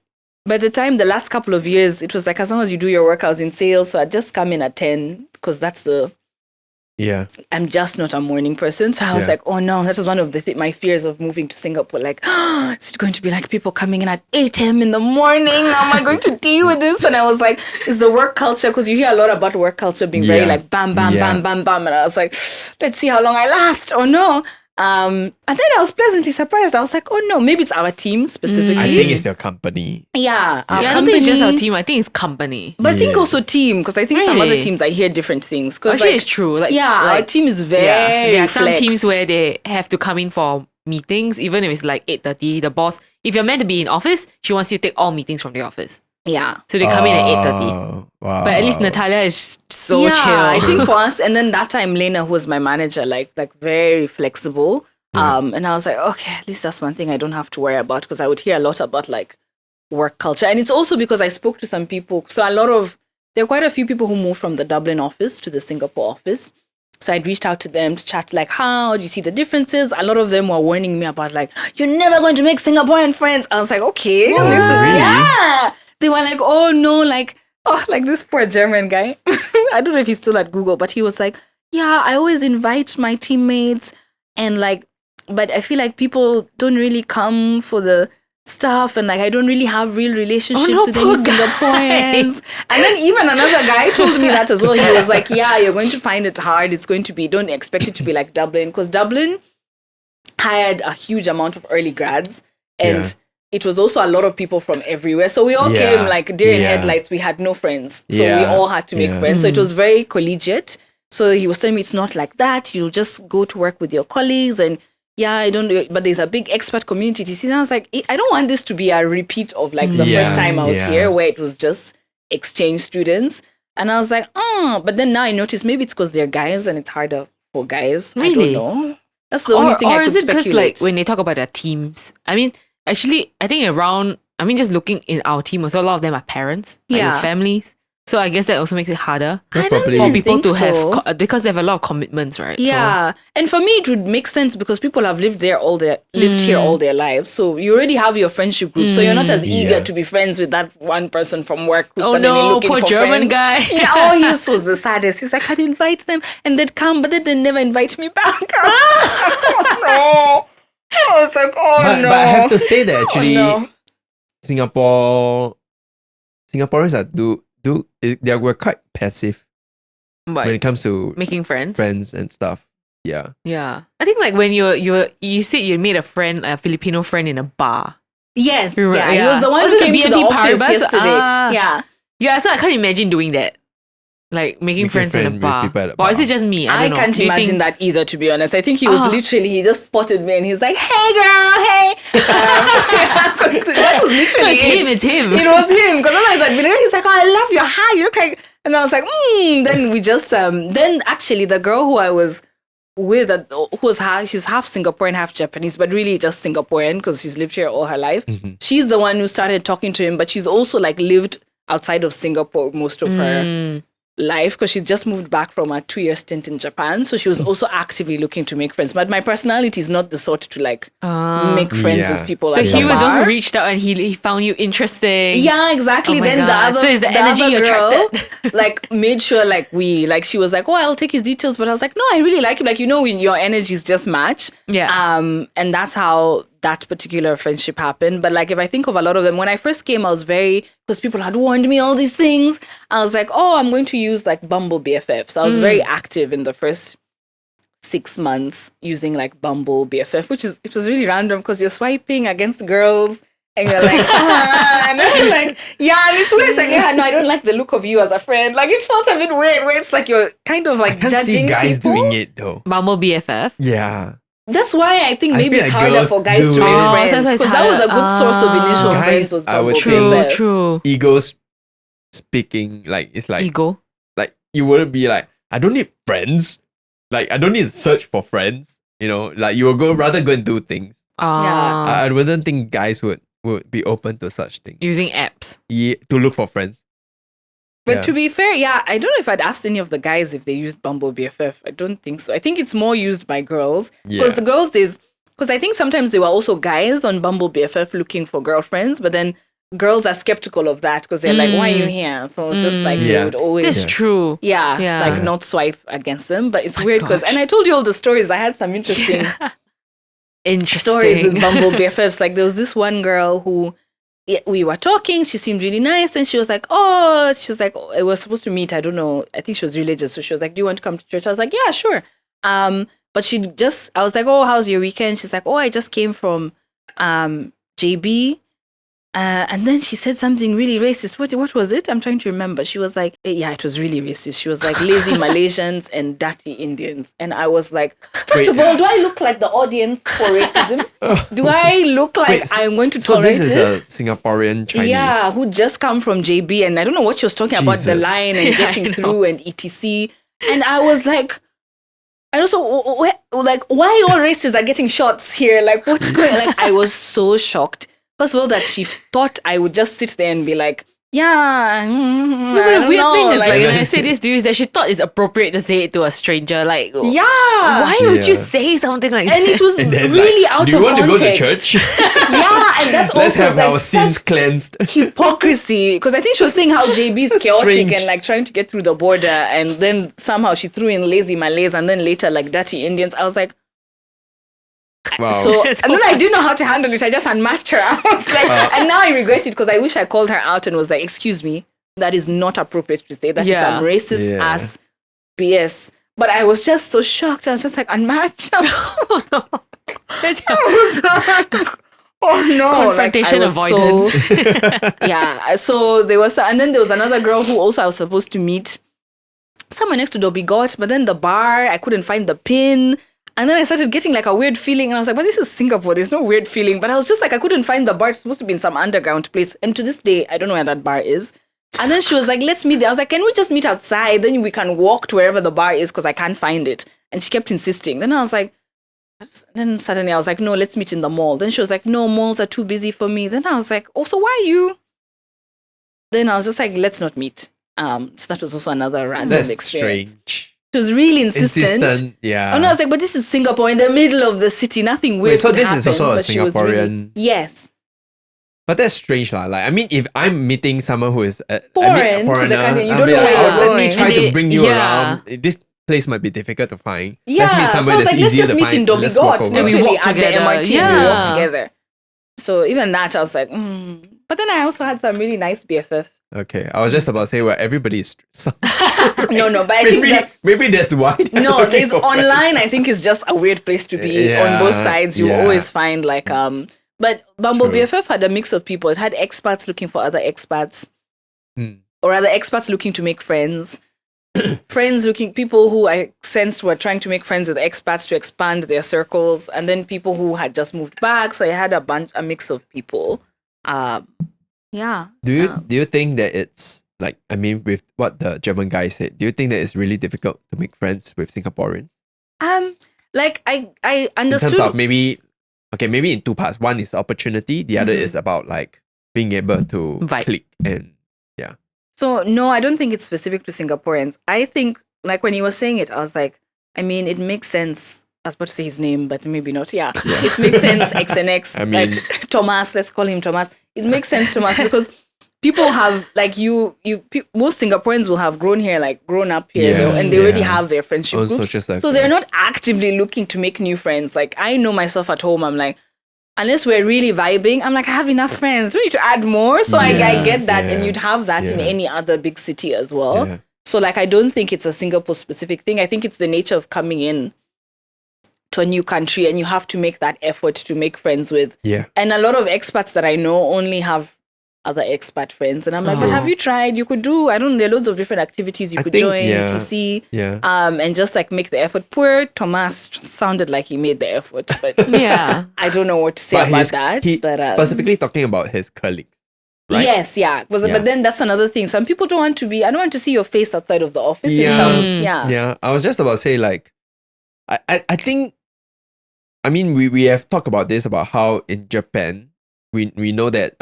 the time the last couple of years, it was like as long as you do your work, I was in sales. So I'd just come in at 10 because that's I'm just not a morning person. So I was like, oh no, that was one of my fears of moving to Singapore. Like, is it going to be like people coming in at 8 a.m. in the morning? How am I going to deal with this? And I was like, is the work culture, because you hear a lot about work culture being very like bam, bam, bam, bam, bam. And I was like, let's see how long I last. Oh no. And then I was pleasantly surprised. I was like, oh no, maybe it's our team specifically. I think it's your company. Yeah, our I don't company. think it's just our team. I think it's company. But I think also team, because I think some Really? other teams I hear different things. Actually, it's true. Like, our team is very there are some flex. teams where they have to come in for meetings, even if it's like 8:30. The boss, if you're meant to be in office, she wants you to take all meetings from the office. Yeah. So they come in at 8:30. Wow. But at least Natalia is so yeah, chill. I think for us, and then that time Lena, who was my manager, like very flexible. And I was like, okay, at least that's one thing I don't have to worry about, because I would hear a lot about like work culture. And it's also because I spoke to some people. So there are quite a few people who moved from the Dublin office to the Singapore office. So I'd reached out to them to chat like, how do you see the differences? A lot of them were warning me about like, you're never going to make Singaporean friends. I was like, okay. Oh, really? Yeah. They were like, oh no, like this poor German guy. I don't know if he's still at Google, but he was like, yeah, I always invite my teammates and like, but I feel like people don't really come for the stuff, and like I don't really have real relationships with any Singaporeans. And then even another guy told me that as well. He was like, yeah, you're going to find it hard. It's going to be, don't expect it to be like Dublin, because Dublin hired a huge amount of early grads, and it was also a lot of people from everywhere. So we all came like deer in headlights. We had no friends. So we all had to make friends. So it was very collegiate. So he was telling me it's not like that. You just go to work with your colleagues, and I don't know, but there's a big expert community. And I was like, I don't want this to be a repeat of like the first time I was here, where it was just exchange students. And I was like, but then now I notice maybe it's because they're guys and it's harder for guys. Really? I don't know. That's the only thing I could speculate. Or is it because like when they talk about their teams? I mean, actually, I think just looking in our team also, a lot of them are parents, like with families. So I guess that also makes it harder I don't for people to so. have, because they have a lot of commitments, right? Yeah, and for me it would make sense because people have lived here all their lives. So you already have your friendship group. So you're not as eager to be friends with that one person from work who's suddenly looking poor for German friends. guy. Yeah, his was the saddest. He's like, I'd invite them and they'd come, but then they never invite me back. Oh no! I was like, but I have to say that actually, Singaporeans we're quite passive when it comes to making friends and stuff. Yeah. Yeah. I think like when you said you made a Filipino friend in a bar. Yes. Remember? Yeah. He was the one who came to the office Paribas? yesterday. Yeah. Yeah, so I can't imagine doing that. Like making friends in a bar. Or is it just me? I don't know. Can't imagine that either, to be honest. I think he was he just spotted me and he's like, hey girl, hey. That was literally It's him. It was him. Because otherwise I'd be like, he's like, oh, I love your hair. You look like, and I was like, Then we just, then actually the girl who I was with, she's half Singaporean, half Japanese, but really just Singaporean because she's lived here all her life. Mm-hmm. She's the one who started talking to him, but she's also like lived outside of Singapore most of her life because she just moved back from a 2-year stint in Japan. So she was also actively looking to make friends. But my personality is not the sort to like make friends with people. So like he was the bar. one who reached out and he found you interesting. Yeah, exactly. Oh Then God. the so it's the energy you girl, attracted. like made sure she was like, oh, I'll take his details. But I was like, no, I really like him. Like, your energies just match. Yeah. And that's how that particular friendship happened. But like, if I think of a lot of them, when I first came, I was because people had warned me all these things. I was like, oh, I'm going to use like Bumble BFF. So I was very active in the first 6 months using like Bumble BFF, it was really random because you're swiping against girls and you're like, and I'm like, yeah, and it's weird. It's like, no, I don't like the look of you as a friend. Like, it felt a bit weird where it's like you're kind of like I can't judging see guys people. doing it though. Bumble BFF. Yeah. That's why I think maybe feel it's like harder girls for guys do to make it. friends. So it's Because that was a good source of initial Guys, friends was I Bumble would BFF. True. Egos speaking, like it's like Ego. like you wouldn't be like, I don't need friends. Like I don't need to search for friends. Like you will rather go and do things. I wouldn't think guys would be open to such things. Using apps. Yeah, to look for friends. But to be fair, I don't know if I'd asked any of the guys if they used Bumble BFF. I don't think so. I think it's more used by girls. Because the girls, because I think sometimes there were also guys on Bumble BFF looking for girlfriends, but then girls are skeptical of that because they're like, why are you here? So it's just like they would always... That's true. Like not swipe against them. But it's My weird because... gosh. And I told you all the stories. I had some interesting Interesting. stories with Bumble BFFs. Like there was this one girl who... we were talking, she seemed really nice, and she was like, I was supposed to meet, I don't know, I think she was religious, so she was like, do you want to come to church? I was like, yeah, sure. But But I was like, oh, how's your weekend? She's like, oh, I just came from JB. And then she said something really racist. What was it? I'm trying to remember. She was like, yeah, it was really racist. She was like, lazy Malaysians and dirty Indians. And I was like, first of all, do I look like the audience for racism? Do I look like I'm going to tolerate this? So this is a Singaporean Chinese. Yeah, who just come from JB. And I don't know what she was talking about, the line and getting through and etc. And I was like, and also, like, why all races are getting shots here? Like, what's going on? Like, I was so shocked. First of all, that she thought I would just sit there and be like, yeah. The weird thing is, like, when I say this to you, is that she thought it's appropriate to say it to a stranger. Like, yeah. Why would you say something like that? And it was really out of context. Do you want to go to church? Yeah, and that's Let's also have like our sins cleansed. hypocrisy. Because I think she was saying how JB is That's chaotic strange. and like trying to get through the border, and then somehow she threw in lazy Malays, and then later like dirty Indians. I was like, Wow. so, and then I didn't know how to handle it. I just unmatched her. I was like, and now I regret it because I wish I called her out and was like, excuse me, that is not appropriate to say. That is some racist ass BS. But I was just so shocked. I was just like, unmatched. Oh no. Oh no. Confrontation avoidance. Yeah. So there was, and then there was another girl who also I was supposed to meet somewhere next to Dobby Got, but then the bar, I couldn't find the pin. And then I started getting like a weird feeling. And I was like, but this is Singapore. There's no weird feeling. But I was just like, I couldn't find the bar. It's supposed to be in some underground place. And to this day, I don't know where that bar is. And then she was like, let's meet there. I was like, can we just meet outside? Then we can walk to wherever the bar is because I can't find it. And she kept insisting. Then I was like, then suddenly I was like, no, let's meet in the mall. Then she was like, no, malls are too busy for me. Then I was like, oh, so why are you? Then I was just like, let's not meet. So that was also another random experience. Strange. She was really insistent. Yeah. And I was like, but this is Singapore in the middle of the city. Nothing weird. Wait, so could this happen, is also a but she was Singaporean. Yes. But that's strange, lah. Like, I mean, if I'm meeting someone who is Foreign to the country, you don't know where you're let me going. try And to bring you yeah. around. This place might be difficult to find. Yeah. Let's meet So somewhere I was that's like, let's easier just to meet find. in Dobby Let's walk Got. over. Then we Literally walk at the together. MRT and we Yeah. walk together. So even that, I was like, But then I also had some really nice BFF. Okay, I was just about to say, well, everybody is. No, but I think that maybe that's why. no, there's online. I think is just a weird place to be on both sides. You always find like But Bumble True. BFF had a mix of people. It had expats looking for other expats, or rather expats looking to make friends. People who I sensed were trying to make friends with expats to expand their circles, and then people who had just moved back. So I had a mix of people. Yeah. Do you think that it's like, I mean, with what the German guy said, do you think that it's really difficult to make friends with Singaporeans? Like I In understood. terms of maybe in two parts. One is opportunity, the other is about like being able to Vibe. click and So no, I don't think it's specific to Singaporeans. I think like when he was saying it, I was like, I mean, it makes sense. I was about to say his name, but maybe not. Yeah. It makes sense. XNX. I mean- like Thomas. Let's call him Thomas. It makes sense, Thomas, because people have like most Singaporeans will have grown up here, Yeah, and they already yeah. have their friendship On groups. social circle. So they're not actively looking to make new friends. Like I know myself at home. I'm like, unless we're really vibing, I'm like, I have enough friends. Do we need to add more? So I get that, and you'd have that in any other big city as well. Yeah. So like, I don't think it's a Singapore specific thing. I think it's the nature of coming in to a new country, and you have to make that effort to make friends with. Yeah. And a lot of expats that I know only have other expat friends, and I'm like, but have you tried? You could do, I don't know, there are loads of different activities you could think, join yeah. to see. Yeah. And just like make the effort. Poor Thomas sounded like he made the effort, but Yeah. I don't know what to say about that. But specifically talking about his colleagues. Right? yes, yeah. But then that's another thing. Some people don't want to be. I don't want to see your face outside of the office. Yeah. Yeah. I was just about to say, like, I think, I mean, we have talked about this, about how in Japan, we know that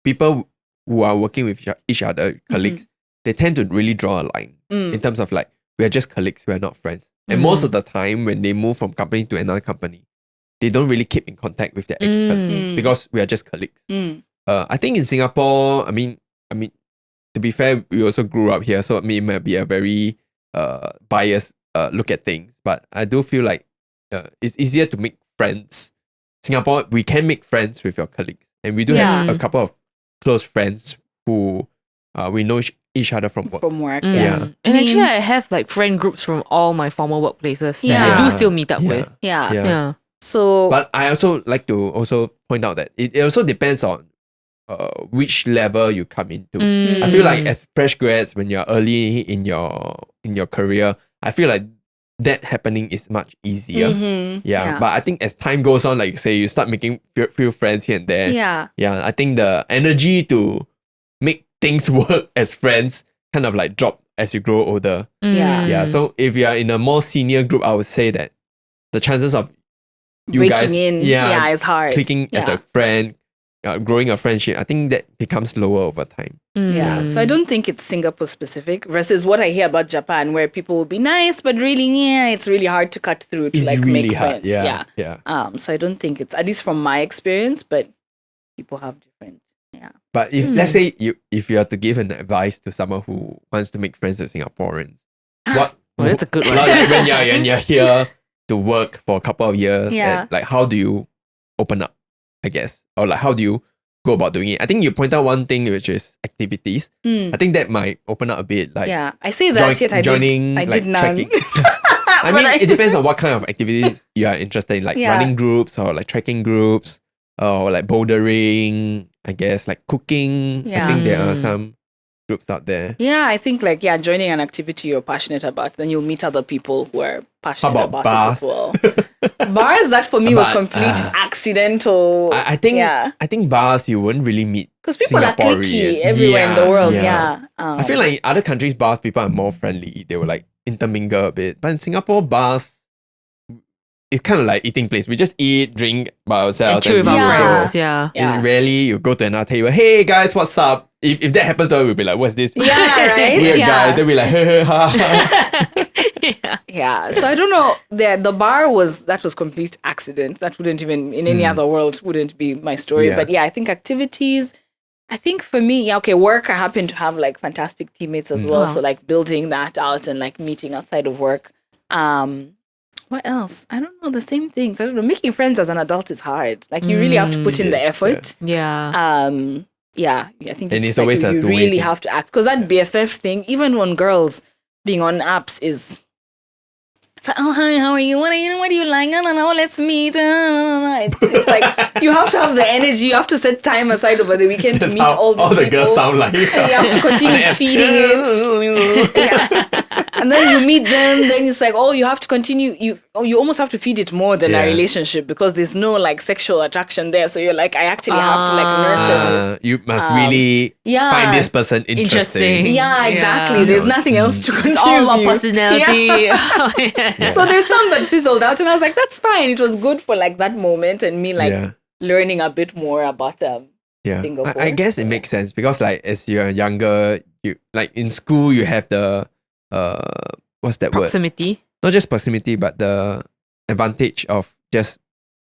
people who are working with each other, colleagues, they tend to really draw a line in terms of like, we are just colleagues, we are not friends. And most of the time, when they move from company to another company, they don't really keep in contact with their ex-colleagues because we are just colleagues. I think in Singapore, I mean, to be fair, we also grew up here, so I mean, it might be a very biased look at things. But I do feel like it's easier to make friends. Singapore, we can make friends with your colleagues, and we do have a couple of close friends who we know each other from work. And actually, I have like friend groups from all my former workplaces that I do still meet up with. Yeah. So, but I also like to also point out that it also depends on which level you come into. I feel like as fresh grads, when you're early in your career, I feel like that happening is much easier. But I think as time goes on, like you say, you start making few friends here and there. I think the energy to make things work as friends kind of like drop as you grow older. So if you are in a more senior group, I would say that the chances of you breaking guys in, is hard. clicking as a friend, growing a friendship, I think that becomes lower over time. So I don't think it's Singapore specific versus what I hear about Japan, where people will be nice, but really, it's really hard to cut through to It's like really make hard. friends. So I don't think it's, at least from my experience, but people have different. But if let's say if you are to give an advice to someone who wants to make friends with Singaporeans, what? That's a good one. Like when you're here to work for a couple of years, and like how do you open up? I guess, or like how do you go about doing it? I think you point out one thing, which is activities. I think that might open up a bit. Like I say that yet joining, I like did none. trekking. I mean, it depends on what kind of activities you are interested in, like running groups or like trekking groups or like bouldering. I guess like cooking. I think there are some groups out there. I think like joining an activity you're passionate about, then you'll meet other people who are passionate about bars? it as well. Bars, that for me was complete accidental. I think bars you wouldn't really meet because people are cliquey everywhere in the world. I feel like in other countries bars people are more friendly. They will like intermingle a bit, but in Singapore bars, it's kind of like eating place. We just eat, drink by ourselves. And chill with our friends. And rarely you go to another table. Hey guys, what's up? If that happens, then we'll be like, what's this? Right? Weird guy. They'll be like, hey, ha. So I don't know. The bar was complete accident. That wouldn't even in any other world wouldn't be my story. But I think activities. I think for me, work. I happen to have like fantastic teammates as well. So like building that out and like meeting outside of work. What else? I don't know. The same things. I don't know. Making friends as an adult is hard. Like you really have to put in the effort. I think and it's like always you really have to act, because that BFF thing, even when girls being on apps is, it's like, oh hi, how are you? What do you like? I don't know. Let's meet. It's like you have to have the energy. You have to set time aside over the weekend to meet all these the people. girls sound like. You have to continue feeding it. And then you meet them, then it's like, you have to continue. You almost have to feed it more than a relationship, because there's no like sexual attraction there. So you're like, I actually have to like nurture this. You must really find this person interesting. Yeah, exactly. There's nothing else to confuse. It's all about personality. So there's some that fizzled out, and I was like, that's fine. It was good for like that moment and me like learning a bit more about Singapore. I guess it makes sense, because like as you're younger, you like in school you have the what's that proximity? Word? Not just proximity, but the advantage of just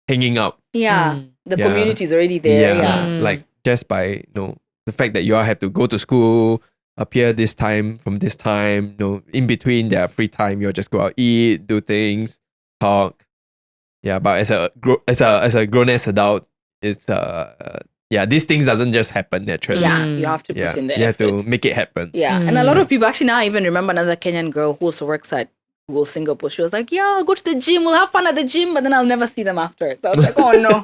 hanging out. The community is already there. Like just by the fact that you all have to go to school, appear this time from this time, in between there are free time, you'll just go out, eat, do things, talk. But as a grown ass adult, it's these things doesn't just happen naturally. You have to put in the effort. You have to make it happen. And a lot of people, actually now I even remember another Kenyan girl who also works at Google Singapore. She was like, I'll go to the gym, we'll have fun at the gym, but then I'll never see them after. So I was like, oh no.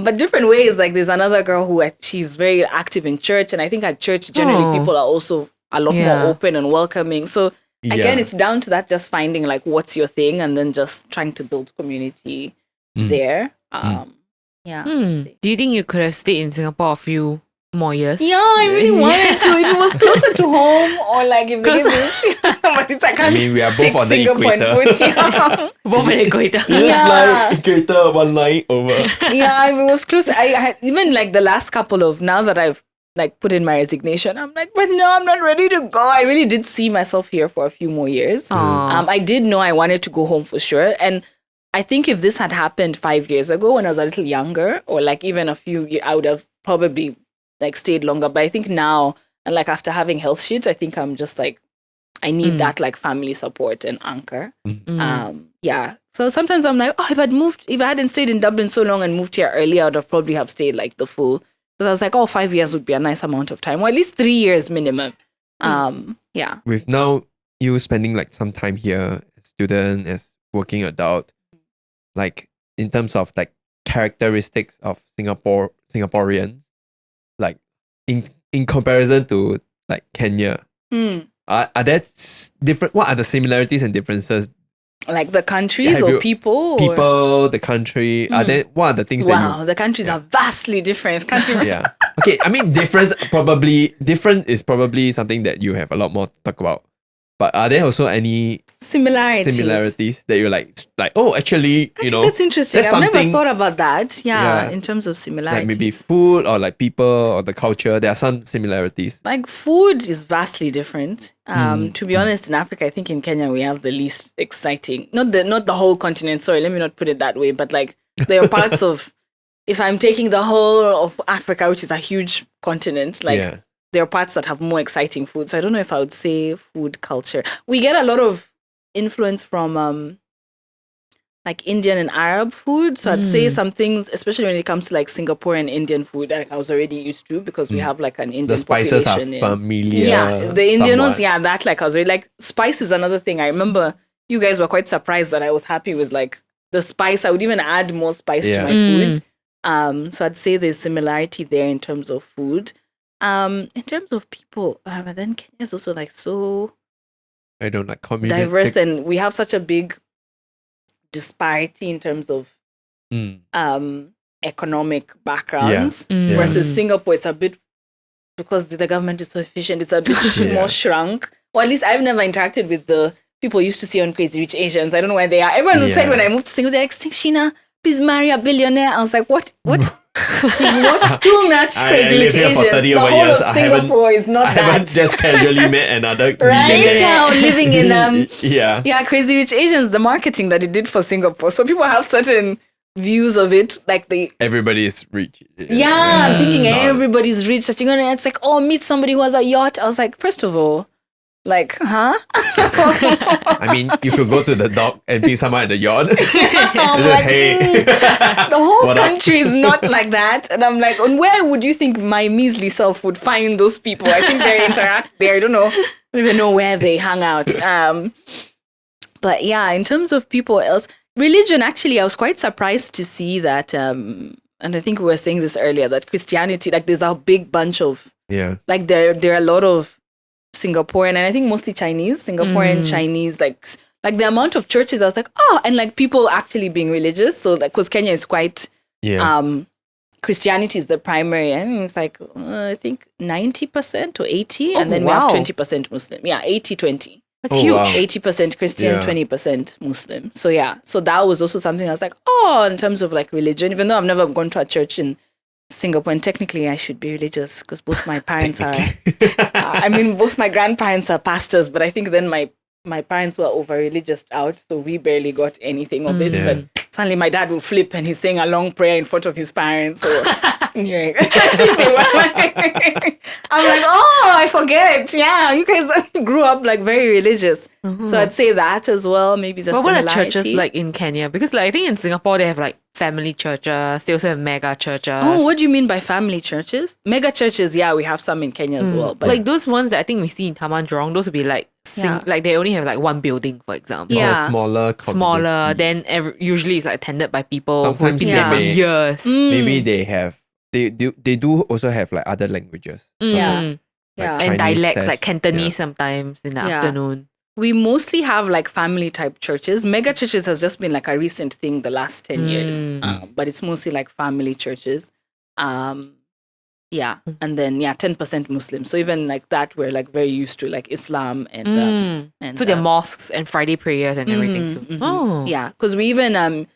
But different ways. Like there's another girl who she's very active in church, and I think at church generally people are also a lot more open and welcoming. So again, it's down to that, just finding like what's your thing, and then just trying to build community there. Do you think you could have stayed in Singapore a few more years? I really wanted to. If it was closer to home, or like if they give this, but it's, I mean, we are both on the equator. Both on the equator. Like equator, one line over. If it was closer, I had even like the last couple of, now that I've like put in my resignation, I'm like, but no, I'm not ready to go. I really did see myself here for a few more years. I did know I wanted to go home for sure, and I think if this had happened 5 years ago when I was a little younger, or like even a few years, I would have probably like stayed longer. But I think now, and like after having health shit, I think I'm just like, I need that like family support and anchor. So sometimes I'm like, if I hadn't stayed in Dublin so long and moved here early, I would have probably have stayed like the full. Because I was like, 5 years would be a nice amount of time, or at least 3 years minimum. Yeah. With now you spending like some time here as student, as working adult, like in terms of like characteristics of Singaporeans, like in comparison to like Kenya, are there different? What are the similarities and differences? Like the countries or people? People, the country. Are there? What are the things? Wow, the countries are vastly different. Yeah. Okay. I mean, different is probably something that you have a lot more to talk about. But are there also any similarities that you're like, oh, actually, that's interesting. I've never thought about that. Yeah, in terms of similarities. Like maybe food or like people or the culture, there are some similarities. Like food is vastly different. To be honest, in Africa, I think in Kenya we have the least exciting. Not the whole continent. Sorry, let me not put it that way. But like there are parts of, if I'm taking the whole of Africa, which is a huge continent, like. There are parts that have more exciting food. So I don't know if I would say food culture. We get a lot of influence from like Indian and Arab food. So I'd say some things, especially when it comes to like Singapore and Indian food, like I was already used to because we have like an Indian population. The spices are familiar. Yeah, the Indian ones, that like I was already like, spice is another thing. I remember you guys were quite surprised that I was happy with like the spice. I would even add more spice to my food. So I'd say there's similarity there in terms of food. In terms of people, but then Kenya is also like so diverse, and we have such a big disparity in terms of economic backgrounds versus Singapore. It's a bit, because the government is so efficient, it's a bit more shrunk. Or at least I've never interacted with the people used to see on Crazy Rich Asians. I don't know where they are. Everyone who said when I moved to Singapore, they're like, Sheena, please marry a billionaire. I was like, what? You've watched too much Crazy Rich Asians. The whole years. of Singapore is not I that. haven't just casually met another right? Yeah, living in Crazy Rich Asians, the marketing that it did for Singapore. So people have certain views of it, like everybody is rich. I'm thinking everybody's rich. Such it's like, oh, meet somebody who has a yacht. I was like, first of all, like, huh? I mean, you could go to the dock and be someone at the yacht. I'm like, hey, the whole country is not like that. And I'm like, and where would you think my measly self would find those people? I think they interact there. I don't even know where they hang out. But yeah, in terms of people else, religion, actually, I was quite surprised to see that, and I think we were saying this earlier, that Christianity, like there's a big bunch of, like there are a lot of Singaporean, and I think mostly Singaporean Chinese, like the amount of churches, I was like, and like people actually being religious. So like, because Kenya is quite, Christianity is the primary. I mean, it's like, I think 90% or 80, and then we have 20% Muslim. Yeah, 80-20. That's huge. Wow. 80% Christian, 20% Muslim. So so that was also something I was like, in terms of like religion, even though I've never gone to a church in Singapore, and technically I should be religious because both my parents are, both my grandparents are pastors, but I think then my parents were over religious out, so we barely got anything of it. But suddenly my dad will flip and he's saying a long prayer in front of his parents. So I'm like, I forget. Yeah, you guys grew up like very religious. So I'd say that as well. Maybe there's what are churches like in Kenya? Because like I think in Singapore they have like family churches. They also have mega churches. Oh, what do you mean by family churches? Mega churches, we have some in Kenya as well. But like those ones that I think we see in Taman Jurong, those would be like like they only have like one building, for example. Yeah, smaller. Then usually it's like attended by people sometimes who've been there for years. Maybe they have. They do also have like other languages. Like and dialects like Cantonese sometimes in the afternoon. We mostly have like family type churches. Mega churches has just been like a recent thing the last 10 years. But it's mostly like family churches. And then 10% Muslim. So even like that, we're like very used to like Islam and so there are mosques and Friday prayers and everything too. Oh. Yeah, because we even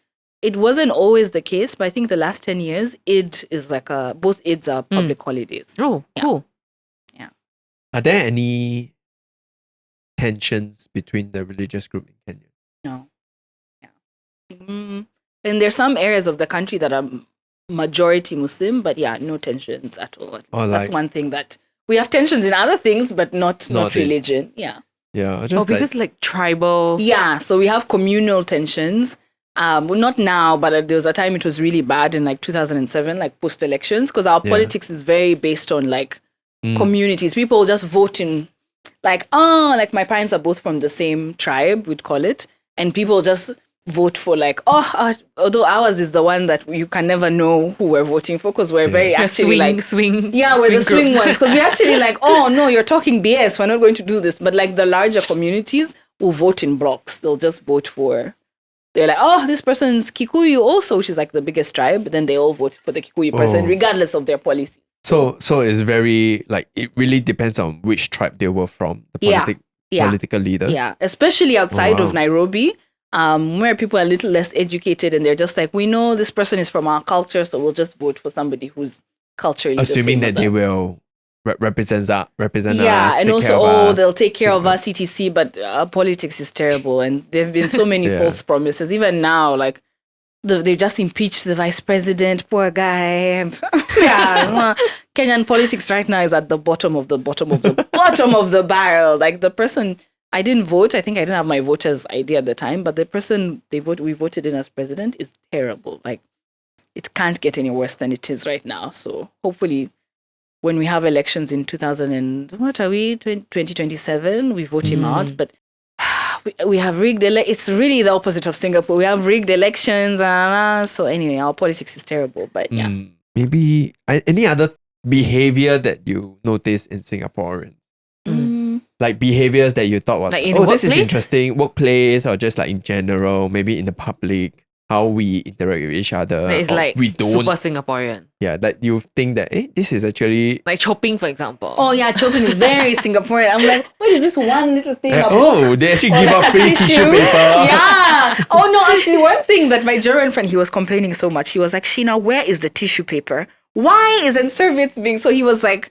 it wasn't always the case, but I think the last 10 years, Eid is like both Eids are public holidays. Oh, cool. Yeah. Are there any tensions between the religious group in Kenya? No. Yeah. And there's some areas of the country that are majority Muslim, but no tensions at all. That's one thing that we have tensions in other things, but not religion. Yeah. Yeah. Because like tribal. Yeah. So we have communal tensions. Not now, but there was a time it was really bad in like 2007, like post-elections, because our politics is very based on like communities. People just vote in like, oh, like my parents are both from the same tribe, we'd call it. And people just vote for like, although ours is the one that you can never know who we're voting for because we're very actually swing. Yeah, we're the swing groups. ones because we're actually like, oh no, you're talking BS. We're not going to do this. But like the larger communities will vote in blocks. They'll just vote for. They're like, oh, this person's Kikuyu also, which is like the biggest tribe. But then they all vote for the Kikuyu person, regardless of their policy. So it's very like it really depends on which tribe they were from. The political leaders. Yeah, especially outside of Nairobi. Where people are a little less educated and they're just like, we know this person is from our culture, so we'll just vote for somebody who's culturally assuming the same that they will represent us. Yeah, and also, they'll take care of us, etc. But politics is terrible, and there have been so many false promises. Even now, like they just impeached the vice president, poor guy. And Kenyan politics right now is at the bottom of the bottom of the bottom of the barrel. Like the person. I didn't vote. I think I didn't have my voter's ID at the time, but the person we voted in as president is terrible. Like, it can't get any worse than it is right now. So hopefully, when we have elections in 2027, we vote him out. But we have rigged it's really the opposite of Singapore. We have rigged elections. So anyway, our politics is terrible. But yeah. Maybe any other behavior that you notice in Singaporeans? Like behaviors that you thought was like this is interesting, workplace or just like in general, maybe in the public, how we interact with each other. It's like we don't. Super Singaporean. Yeah, that you think that this is actually like chopping, for example. Oh yeah, chopping is very Singaporean. I'm like, what is this one little thing? They actually give out free tissue paper. Yeah. Oh no, actually one thing that my German friend, he was complaining so much. He was like, Sheena, where is the tissue paper? Why isn't serviettes being so? He was like,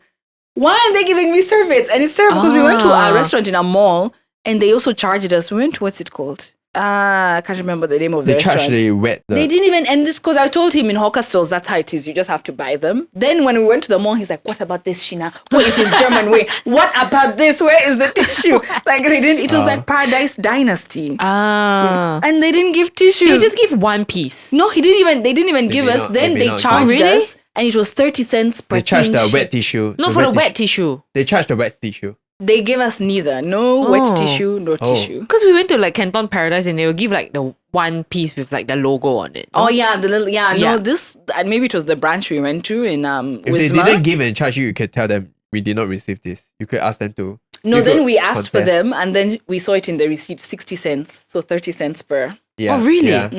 why aren't they giving me serviettes? And it's terrible because we went to a restaurant in a mall and they also charged us. We went to, what's it called? I can't remember the name of the restaurant. They wet. They didn't even, and this because I told him in hawker stores, that's how it is. You just have to buy them. Then when we went to the mall, he's like, what about this, Sheena? What is this German way? What about this? Where is the tissue? Like they didn't, it was like Paradise Dynasty. And they didn't give tissues. They just give one piece. No, they didn't even give us. Then they charged us. And it was 30 cents per They charged the wet tissue. No, for the wet tissue. They charged the wet tissue. They gave us neither. No wet tissue, no tissue. Because we went to like Canton Paradise and they will give like the one piece with like the logo on it. No? Oh yeah, the little no, this maybe it was the branch we went to in If they didn't give and charge you could tell them we did not receive this. You could ask them to. No, then we asked for them and then we saw it in the receipt, 60 cents. So 30 cents per. Yeah. Oh really? Yeah.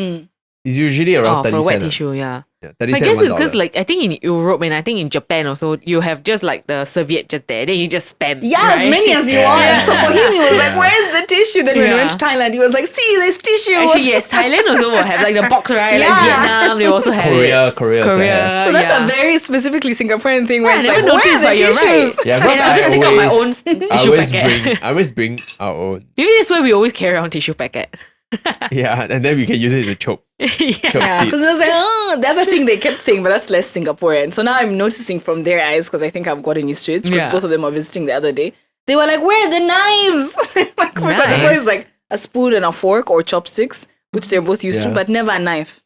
It's usually around 30 for wet cents. tissue, yeah. I guess it's because like I think in Europe and I think in Japan also you have just like the serviette just there, then you just spam. Yeah, right? as many as you want. So for him, he was like, "Where's the tissue?" Then when we went to Thailand, he was like, "See, there's tissue." Actually, yes, Thailand also will have like the box, right? Like Vietnam, they also have Korea. So that's a very specifically Singaporean thing. Where I it's never like, noticed, where are but the you're tissues? right. Yeah, And I'll just take out my own tissue packet. I always bring our own. Maybe that's why we always carry around tissue packet. Yeah, and then we can use it to choke. Yeah. Because I was like, the other thing they kept saying, but that's less Singaporean. So now I'm noticing from their eyes, because I think I've gotten used to it, because both of them are visiting the other day. They were like, where are the knives? Like, because it's always like a spoon and a fork or chopsticks, which they're both used to, but never a knife.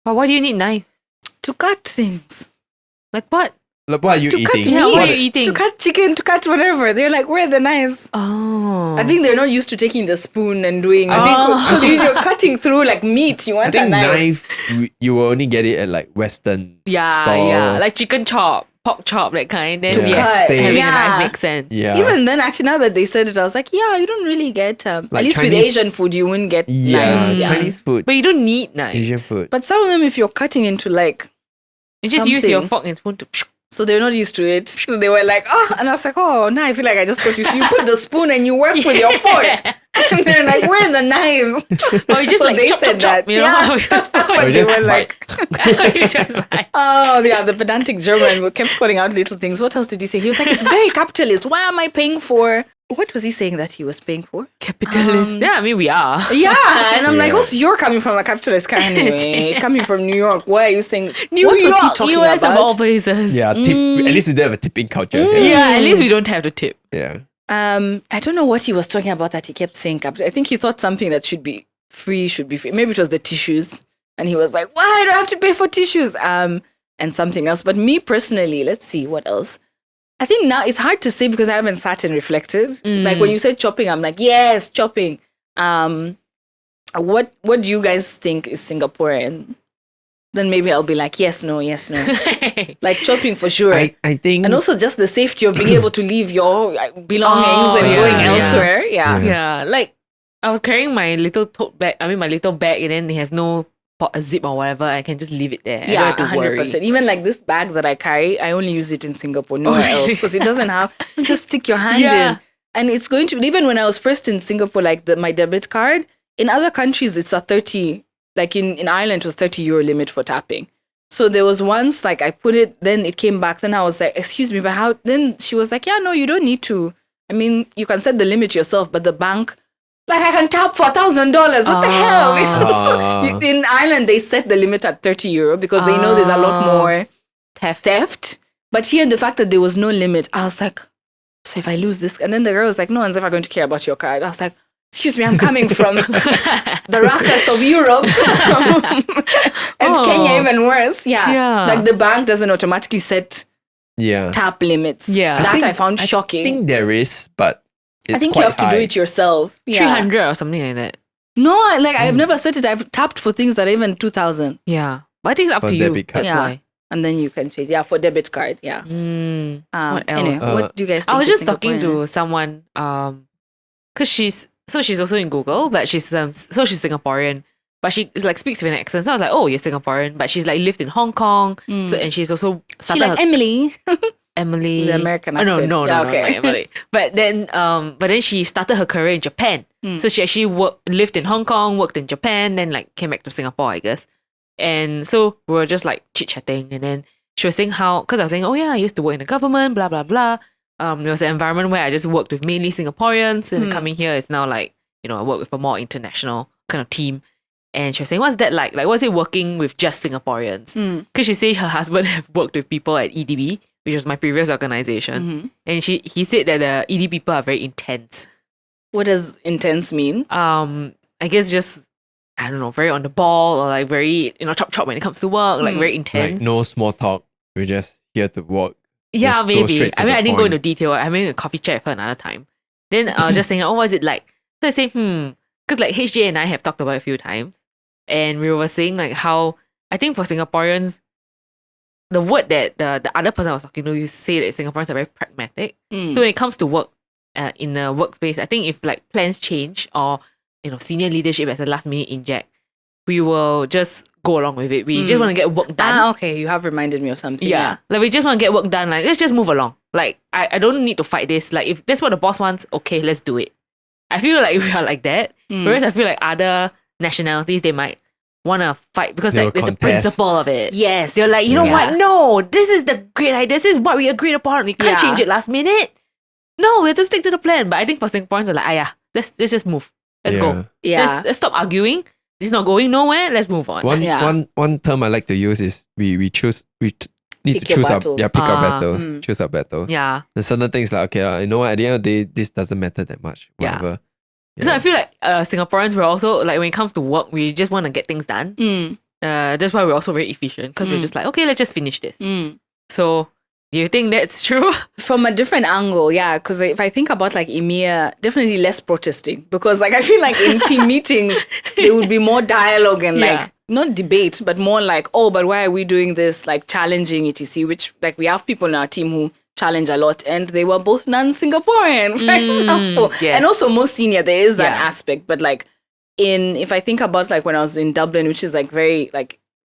But why do you need knife? To cut things. Like what? Like, what are you eating? Cut meat, what are you eating? To cut chicken, to cut whatever. They're like, where are the knives? Oh. I think they're not used to taking the spoon and doing. I think because you're cutting through like meat, you want a knife. You will only get it at like Western stores. Yeah, like chicken chop, pork chop, that kind. Then To cut. having a knife makes sense. Yeah. Even then, actually, now that they said it, I was like, yeah, you don't really get. At least with Asian food, you wouldn't get knives. Yeah. Chinese food. But you don't need knives. Asian food. But some of them, if you're cutting into like, you just use your fork and spoon to. so they're not used to it. So they were like, and I was like, oh, now I feel like I just got used to. You put the spoon and you work with your fork. And they're like, where are the knives? Or you just So like they chop, said chop, chop, that. you know? Yeah. How you spoon. But they just were like, You just like- oh, yeah, the pedantic German who kept calling out little things. What else did he say? He was like, it's very capitalist. Why am I paying for? What was he saying that he was paying for? Capitalist. Yeah, I mean, we are. Yeah, and I'm like, also, you're coming from a capitalist car anyway. Coming from New York. Why are you saying? New what York, was he talking US about? of all places. Yeah, tip. At least we don't have a tipping culture. Yeah, at least we don't have the tip. Yeah. I don't know what he was talking about that he kept saying. I think he thought something that should be free. Maybe it was the tissues. And he was like, why do I have to pay for tissues? And something else. But me personally, let's see, what else? I think now it's hard to say because I haven't sat and reflected. Like when you said chopping, I'm like, yes, chopping. What do you guys think is Singaporean? Then maybe I'll be like, yes, no. Like chopping for sure. I think... And also just the safety of being able to leave your belongings and going elsewhere. Yeah. Like I was carrying my little tote bag. I mean, my little bag, and then it has no a zip or whatever. I can just leave it there. Yeah, I don't have to 100%. worry. Even like this bag that I carry, I only use it in Singapore, nowhere else. Because it doesn't have, just stick your hand in. And it's going to, even when I was first in Singapore, like my debit card, in other countries, it's a 30, like in Ireland, it was 30 euro limit for tapping. So there was once, like I put it, then it came back. Then I was like, excuse me, but how? Then she was like, yeah, no, you don't need to. I mean, you can set the limit yourself, but the bank, like I can tap for $1,000. What the hell? So in Ireland, they set the limit at 30 euro because they know there's a lot more theft. But here, the fact that there was no limit, I was like, so if I lose this, and then the girl was like, no one's ever going to care about your card. I was like, excuse me, I'm coming from the ruckus of Europe. And Kenya even worse. Yeah. Like the bank doesn't automatically set tap limits. Yeah. That I found shocking. I think there is, but it's I think quite you have high. to do it yourself. 300 or something like that. No, like I've never set it. I've tapped for things that are even 2,000. Yeah. But I think it's up For to you. debit card. That's why. And then you can change. Yeah, for debit card. Yeah. What else? Anyway, what do you guys think? I was is just talking to Singaporean? someone, because she's also in Google, but she's Singaporean, but she like speaks with an accent. So I was like, oh, you're Singaporean, but she's like lived in Hong Kong, so, and she's also She started like Emily. Emily, The American Oh, accent. no, Yeah, not okay. Emily. But then she started her career in Japan. So she actually lived in Hong Kong, worked in Japan, then like came back to Singapore, I guess. And so we were just like chit chatting, and then she was saying how, because I was saying, oh yeah, I used to work in the government, blah blah blah. There was an environment where I just worked with mainly Singaporeans, and coming here it's now like, you know, I work with a more international kind of team. And she was saying, what's that like? Like, what's it working with just Singaporeans? Because she said her husband have worked with people at EDB, which was my previous organization. And he said that the ED people are very intense. What does intense mean? I guess just, I don't know, very on the ball, or like very, you know, chop when it comes to work, like very intense. Like no small talk. We're just here to work. Yeah, Just go maybe. straight to I mean, the I didn't go point. into detail. I'm having a coffee chat with her another time. Then I was just saying, oh, what is it like? So I say, because like HJ and I have talked about it a few times, and we were saying like how, I think for Singaporeans, the word that the other person I was talking to, you say that Singaporeans are very pragmatic. So when it comes to work, in the workspace, I think if like plans change, or, you know, senior leadership as a last minute inject, we will just go along with it. We just want to get work done. Okay. You have reminded me of something. Yeah. Like we just want to get work done. Like, let's just move along. Like, I don't need to fight this. Like, if that's what the boss wants, okay, let's do it. I feel like we are like that. Whereas I feel like other nationalities, they might want to fight because They like will there's the contest. principle of it. Yes. They're like, you know what? No, this is the great idea. This is what we agreed upon. We can't change it last minute. No, we'll just stick to the plan. But I think for Singaporeans, they're like, let's just move. Let's go. Yeah. Let's stop arguing. This is not going nowhere. Let's move on. One term I like to use is we need to Pick your choose our battles. pick our battles. Choose our battles. Yeah. There's certain things like, okay, you know what, at the end of the day, this doesn't matter that much. Yeah. Whatever. So I feel like Singaporeans, we're also like, when it comes to work, we just want to get things done. That's why we're also very efficient, because we're just like, okay, let's just finish this. So do you think that's true? From a different angle, yeah. Because if I think about like EMEA, definitely less protesting. Because like I feel like in team meetings, there would be more dialogue and like, not debate, but more like, oh, but why are we doing this? Like challenging etc. Which like we have people in our team who challenge a lot, and they were both non-Singaporean, for example. Yes. And also more senior, there is that aspect. But like if I think about like when I was in Dublin, which is like very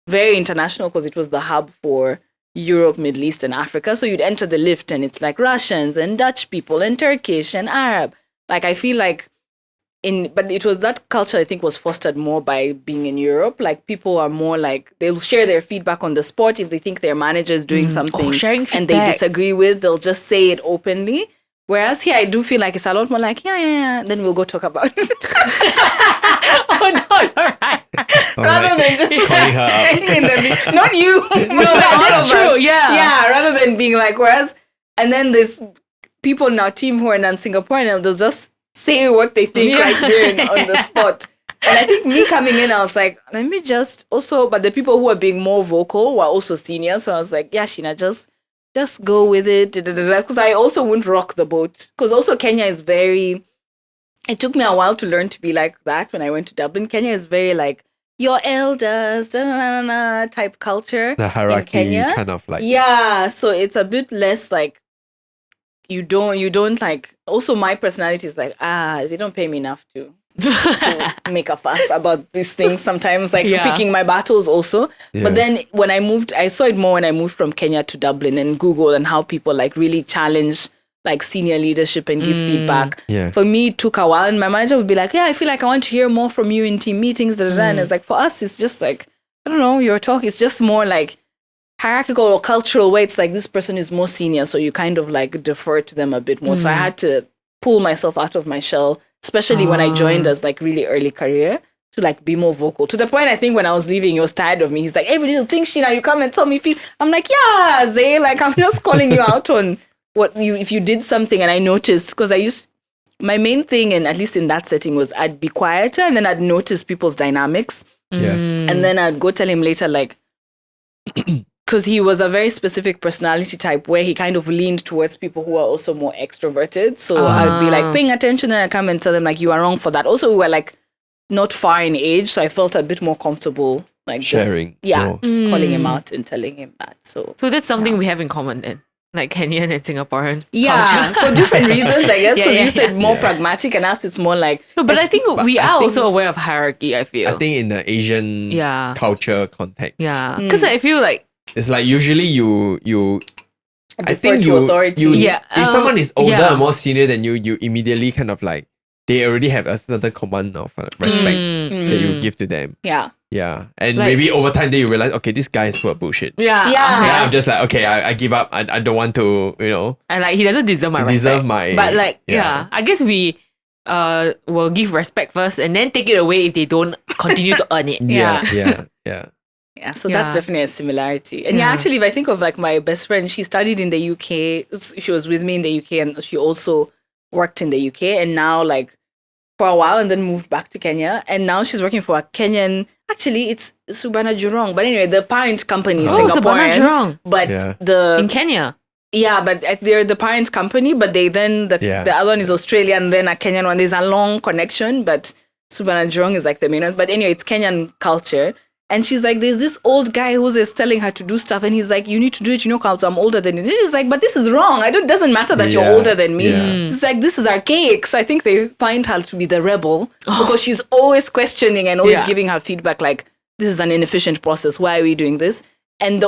international, because it was the hub for Europe, Middle East, and Africa. So you'd enter the lift and it's like Russians and Dutch people and Turkish and Arab. Like I feel like but it was that culture I think was fostered more by being in Europe. Like people are more like, they'll share their feedback on the spot. If they think their manager is doing something sharing and they feedback. disagree with, they'll just say it openly. Whereas here I do feel like it's a lot more like, yeah, then we'll go talk about it. Oh no, you're right. Rather than just Calling her out. saying in the not you. No, that's true, yeah. Yeah, rather than being like, whereas, and then there's people in our team who are non-Singaporean and they'll just say what they think right there on the spot. And I think me coming in, I was like, let me just also, but the people who are being more vocal were also senior. So I was like, yeah, Sheena, just just go with it. Because I also wouldn't rock the boat. Because also Kenya is very... It took me a while to learn to be like that when I went to Dublin. Kenya is very like, your elders, type culture. The hierarchy in Kenya. kind of like... Yeah, so it's a bit less like, you don't like... Also, my personality is like, they don't pay me enough to make a fuss about these things sometimes, like picking my battles also. Yeah. But then when I moved, I saw it more when I moved from Kenya to Dublin and Google and how people like really challenge like senior leadership and give feedback. Yeah. For me, it took a while, and my manager would be like, I feel like I want to hear more from you in team meetings. And it's like, for us, it's just like, I don't know, your talk is just more like hierarchical or cultural way. It's like this person is more senior, so you kind of like defer to them a bit more. So I had to pull myself out of my shell, especially when I joined as like really early career, to like be more vocal. To the point, I think when I was leaving, he was tired of me. He's like, every little thing, Sheena, you come and tell me. I'm like, yeah, Zay, like I'm just calling you out on if you did something. And I noticed, because my main thing, and at least in that setting, was I'd be quieter and then I'd notice people's dynamics. Yeah. And then I'd go tell him later, like, because he was a very specific personality type where he kind of leaned towards people who are also more extroverted. So I'd be like paying attention, and I'd come and tell them like, you are wrong for that. Also, we were like not far in age, so I felt a bit more comfortable like sharing. Calling him out and telling him that. So that's something we have in common then. Like Kenyan and Singaporean culture. For different reasons, I guess, because you said more pragmatic, and us it's more like... No, but I think we are also aware of hierarchy, I feel. I think in the Asian culture context. Yeah. Because I feel like... It's like usually you I think authority. if someone is older and more senior than you immediately kind of like, they already have a certain command of respect that you give to them. Yeah. Yeah. And Like, maybe over time then you realize, okay, this guy is full of bullshit. Yeah. I'm just like, okay, I give up. I don't want to, And like, he doesn't deserve my respect. But like, I guess we will give respect first and then take it away if they don't continue to earn it. Yeah, so that's definitely a similarity. And actually, if I think of like my best friend, she studied in the UK. She was with me in the UK, and she also worked in the UK. And now, like, for a while, and then moved back to Kenya. And now she's working for a Kenyan. Actually, it's Subana Jurong. But anyway, the parent company is Singaporean. Subana Jurong. But in Kenya. Yeah, but they're the parent company. But they then the other one is Australian, then a Kenyan one. There's a long connection, but Subana Jurong is like the main one. But anyway, it's Kenyan culture. And she's like, there's this old guy who's just telling her to do stuff. And he's like, you need to do it, Carl, I'm older than you. And she's like, but this is wrong. It doesn't matter that you're older than me. It's like, this is archaic. So I think they find her to be the rebel because she's always questioning and always giving her feedback like, this is an inefficient process. Why are we doing this? And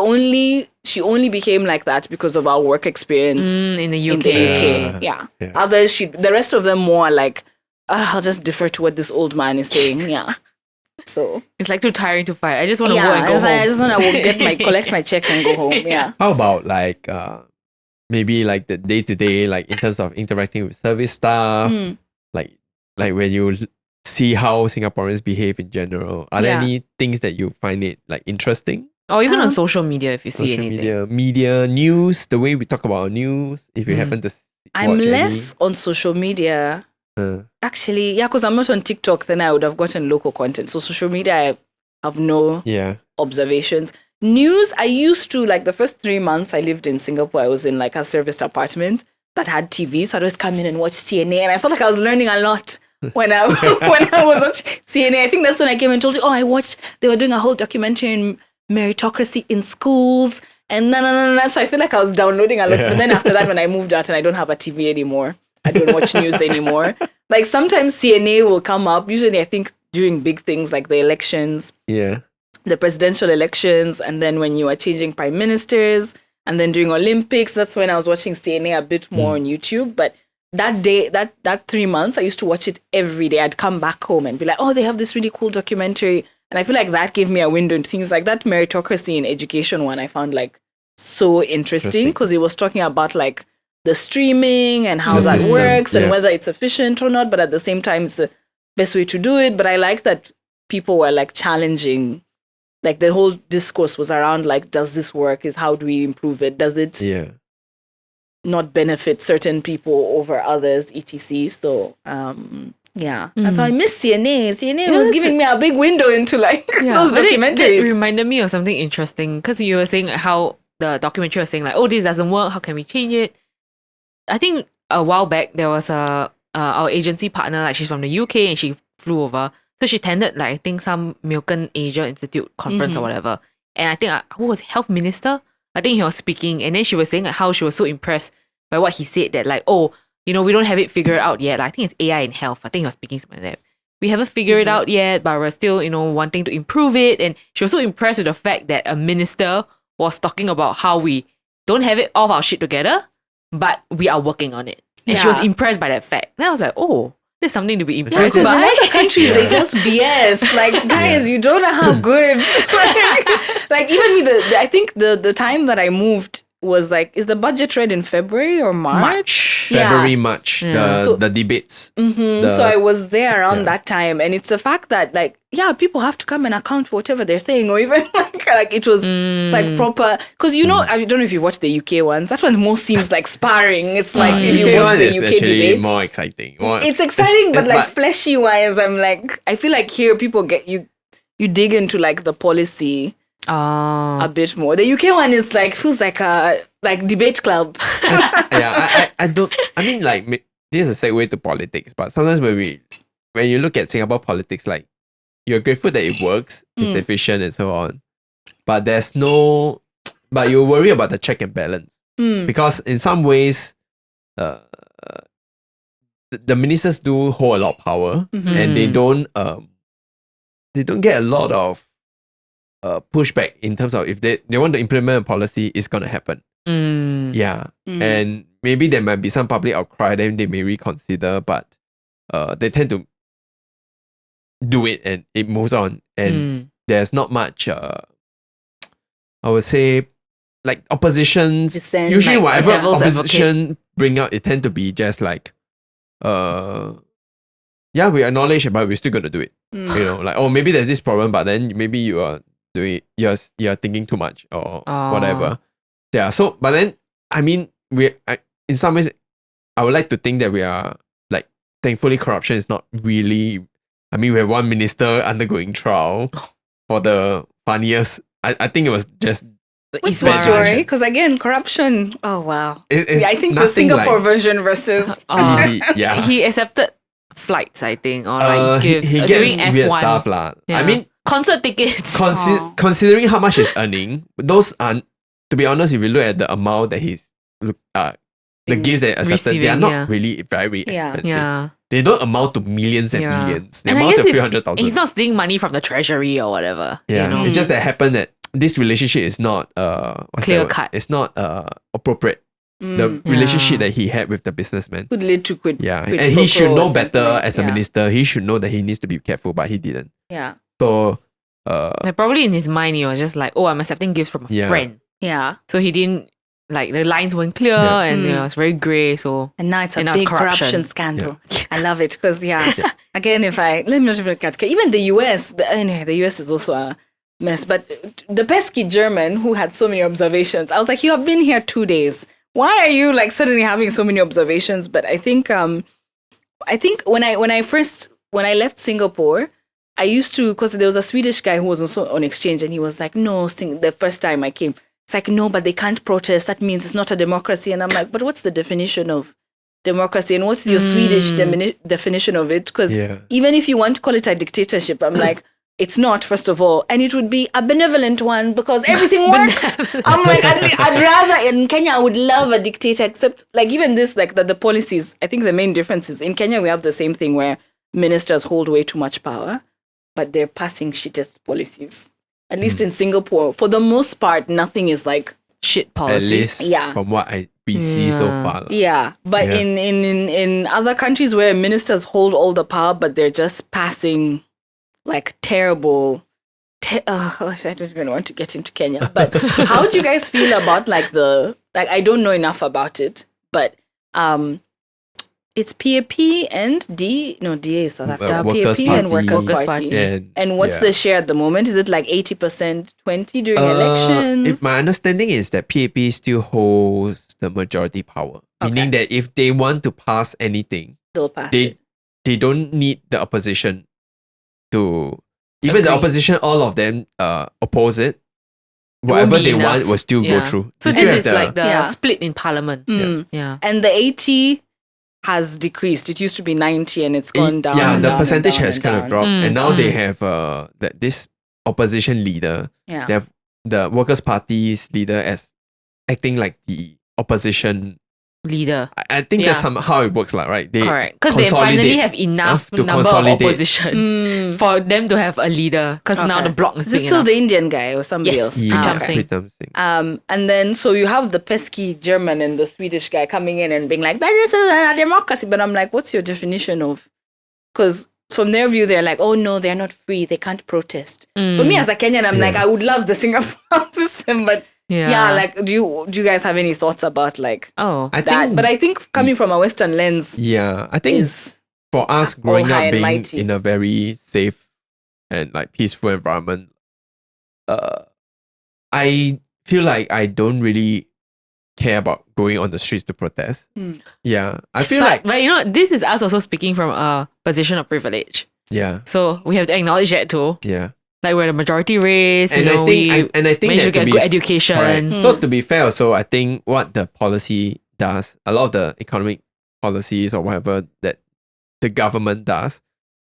she only became like that because of our work experience in the UK. Yeah. Others, the rest of them more like, I'll just defer to what this old man is saying. Yeah. So it's like too tiring to fight. I just want to go and go home. I just want to collect my check and go home. Yeah. How about like maybe like the day-to-day, like in terms of interacting with service staff, like when you see how Singaporeans behave in general, are there any things that you find it like interesting? Or even on social media, if you see anything. Media, news, the way we talk about news, if you happen to I'm less on social media. Actually, because I'm not on TikTok, then I would have gotten local content. So social media, I have no observations. News, I used to, like the first 3 months I lived in Singapore, I was in like a serviced apartment that had TV. So I'd always come in and watch CNA. And I felt like I was learning a lot when I was watching CNA. I think that's when I came and told you, they were doing a whole documentary in meritocracy in schools. And so I feel like I was downloading a lot. But then after that, when I moved out and I don't have a TV anymore, I don't watch news anymore. Like sometimes CNA will come up. Usually I think during big things like the elections. Yeah. The presidential elections. And then when you are changing prime ministers. And then during Olympics, that's when I was watching CNA a bit more on YouTube. But that day, that 3 months, I used to watch it every day. I'd come back home and be like, they have this really cool documentary. And I feel like that gave me a window into things like that meritocracy in education one I found like so interesting because it was talking about like the streaming and how that works and whether it's efficient or not, but at the same time it's the best way to do it. But I like that people were like challenging, like the whole discourse was around like, does this work? How do we improve it? Does it not benefit certain people over others, etc. So that's why I miss CNA. CNA was giving me a big window into like those documentaries. It reminded me of something interesting because you were saying how the documentary was saying like, oh, this doesn't work. How can we change it? I think a while back there was our agency partner, like she's from the UK and she flew over. So she attended like I think some Milken Asia Institute conference or whatever. And I think who was it? Health Minister? I think he was speaking, and then she was saying like, how she was so impressed by what he said that like, oh, we don't have it figured out yet. Like, I think it's AI in health. I think he was speaking something like that. We haven't figured it out yet, but we're still, wanting to improve it. And she was so impressed with the fact that a minister was talking about how we don't have all of our shit together, but we are working on it. And she was impressed by that fact. And I was like, oh, there's something to be impressed because by. in other countries, they just BS. Like, guys, you don't know how good. like even me, I think the time that I moved was like, is the budget read in February or March? February, March. The debates. So I was there around that time. And it's the fact that like, people have to come and account for whatever they're saying, or even like it was like proper. Because I don't know if you've watched the UK ones. That one most seems like sparring. It's like if you watch the UK debates, more exciting. It's exciting, but like fleshy wise, I'm like, I feel like here people get you dig into like the policy a bit more. The UK one is like feels like a debate club. I don't. I mean, like this is a segue to politics, but sometimes when you look at Singapore politics, like you're grateful that it works, it's efficient and so on, but but you worry about the check and balance because in some ways, the ministers do hold a lot of power and they don't get a lot of pushback in terms of if they want to implement a policy, it's gonna happen. And maybe there might be some public outcry, then they may reconsider, but they tend to do it and it moves on, and there's not much I would say like oppositions Dissent, usually like whatever devil's opposition bring out, it tend to be just like we acknowledge it, but we're still gonna do it. Like, oh, maybe there's this problem, but then maybe you are doing you're thinking too much or whatever. So but then I mean in some ways I would like to think that we are like, thankfully corruption is not really, I mean, we have one minister undergoing trial for the funniest, I think it was just What's the story? Because again, corruption. Oh wow! I think the Singapore version versus he accepted flights, I think, or like gifts he during gets weird F1 stuff lah. I mean, concert tickets. Considering how much he's earning, those are, to be honest, if you look at the amount that he's the gifts that he accepted, they are not really very expensive. Yeah. They don't amount to millions and millions. They and amount to a few 100,000. He's not stealing money from the treasury or whatever. Yeah, it's just that happened that this relationship is not clear cut. It's not appropriate. The relationship that he had with the businessman could lead to quid. Yeah, and he should know better as a minister. He should know that he needs to be careful, but he didn't. Yeah. So like probably in his mind he was just like, oh, I'm accepting gifts from a friend. Yeah. So he didn't, like, the lines weren't clear and it was very grey. So and now it's a big corruption scandal. I love it because again, let me not even cut. Even the US, the US is also a mess. But the pesky German who had so many observations, I was like, you have been here 2 days. Why are you like suddenly having so many observations? But I think when I left Singapore, I used to, because there was a Swedish guy who was also on exchange, and he was like, no, the first time I came, it's like, no, but they can't protest. That means it's not a democracy. And I'm like, but what's the definition of democracy? And what's your Swedish definition of it? Because even if you want to call it a dictatorship, I'm like, it's not, first of all. And it would be a benevolent one because everything works. I'm like, I'd rather, in Kenya, I would love a dictator, except like even this, like the policies, I think the main difference is in Kenya, we have the same thing where ministers hold way too much power, but they're passing shittest policies. At least in Singapore, for the most part, nothing is like shit policies. At least from what we see so far. Yeah, but in other countries where ministers hold all the power, but they're just passing like terrible. I don't even want to get into Kenya. But how do you guys feel about like I don't know enough about it, but it's PAP and DA is South Africa. PAP and Workers' Party. And what's the share at the moment? Is it like 80%, 20% during elections? If my understanding is that PAP still holds the majority power. Meaning that if they want to pass anything, they'll pass it. They don't need the opposition to... Even the opposition, all of them oppose it. whatever be they enough. want will still go through. So They this still is have like the Yeah. split in parliament. Mm. Yeah. And the 80 has decreased. It used to be 90 and it's gone down. Yeah, and the down percentage and down has and kind of down. dropped, and now they Mm. have this opposition leader. Yeah. They have the Workers' Party's leader as acting like the opposition. Leader. I think that's how it works, like, right? They Correct. Because they finally consolidate have enough to number of consolidate. opposition Mm. for them to have a leader. Because now Okay. the bloc is Is this big still enough. the Indian guy or somebody Yes. else? Yeah, Pritam Singh. Pritam Singh. And then so you have the pesky German and the Swedish guy coming in and being like, but this is a democracy. But I'm like, what's your definition of? Because from their view, they're like, oh no, they're not free. They can't protest. For me as a Kenyan, I'm like, I would love the Singapore system, but like, do you guys have any thoughts about like Oh. I that? think, But I think coming from a Western lens yeah, I think is for us all growing high up and being mighty. in a very safe and like peaceful environment, I feel like I don't really care about going on the streets to protest. Yeah, I feel like But you know, this is us also speaking from a position of privilege. yeah, So we have to acknowledge that too. yeah. Like we're the majority race, And you know, I think we I think managed to that get be good education. correct. So to be fair, also I think what the policy does, a lot of the economic policies or whatever that the government does,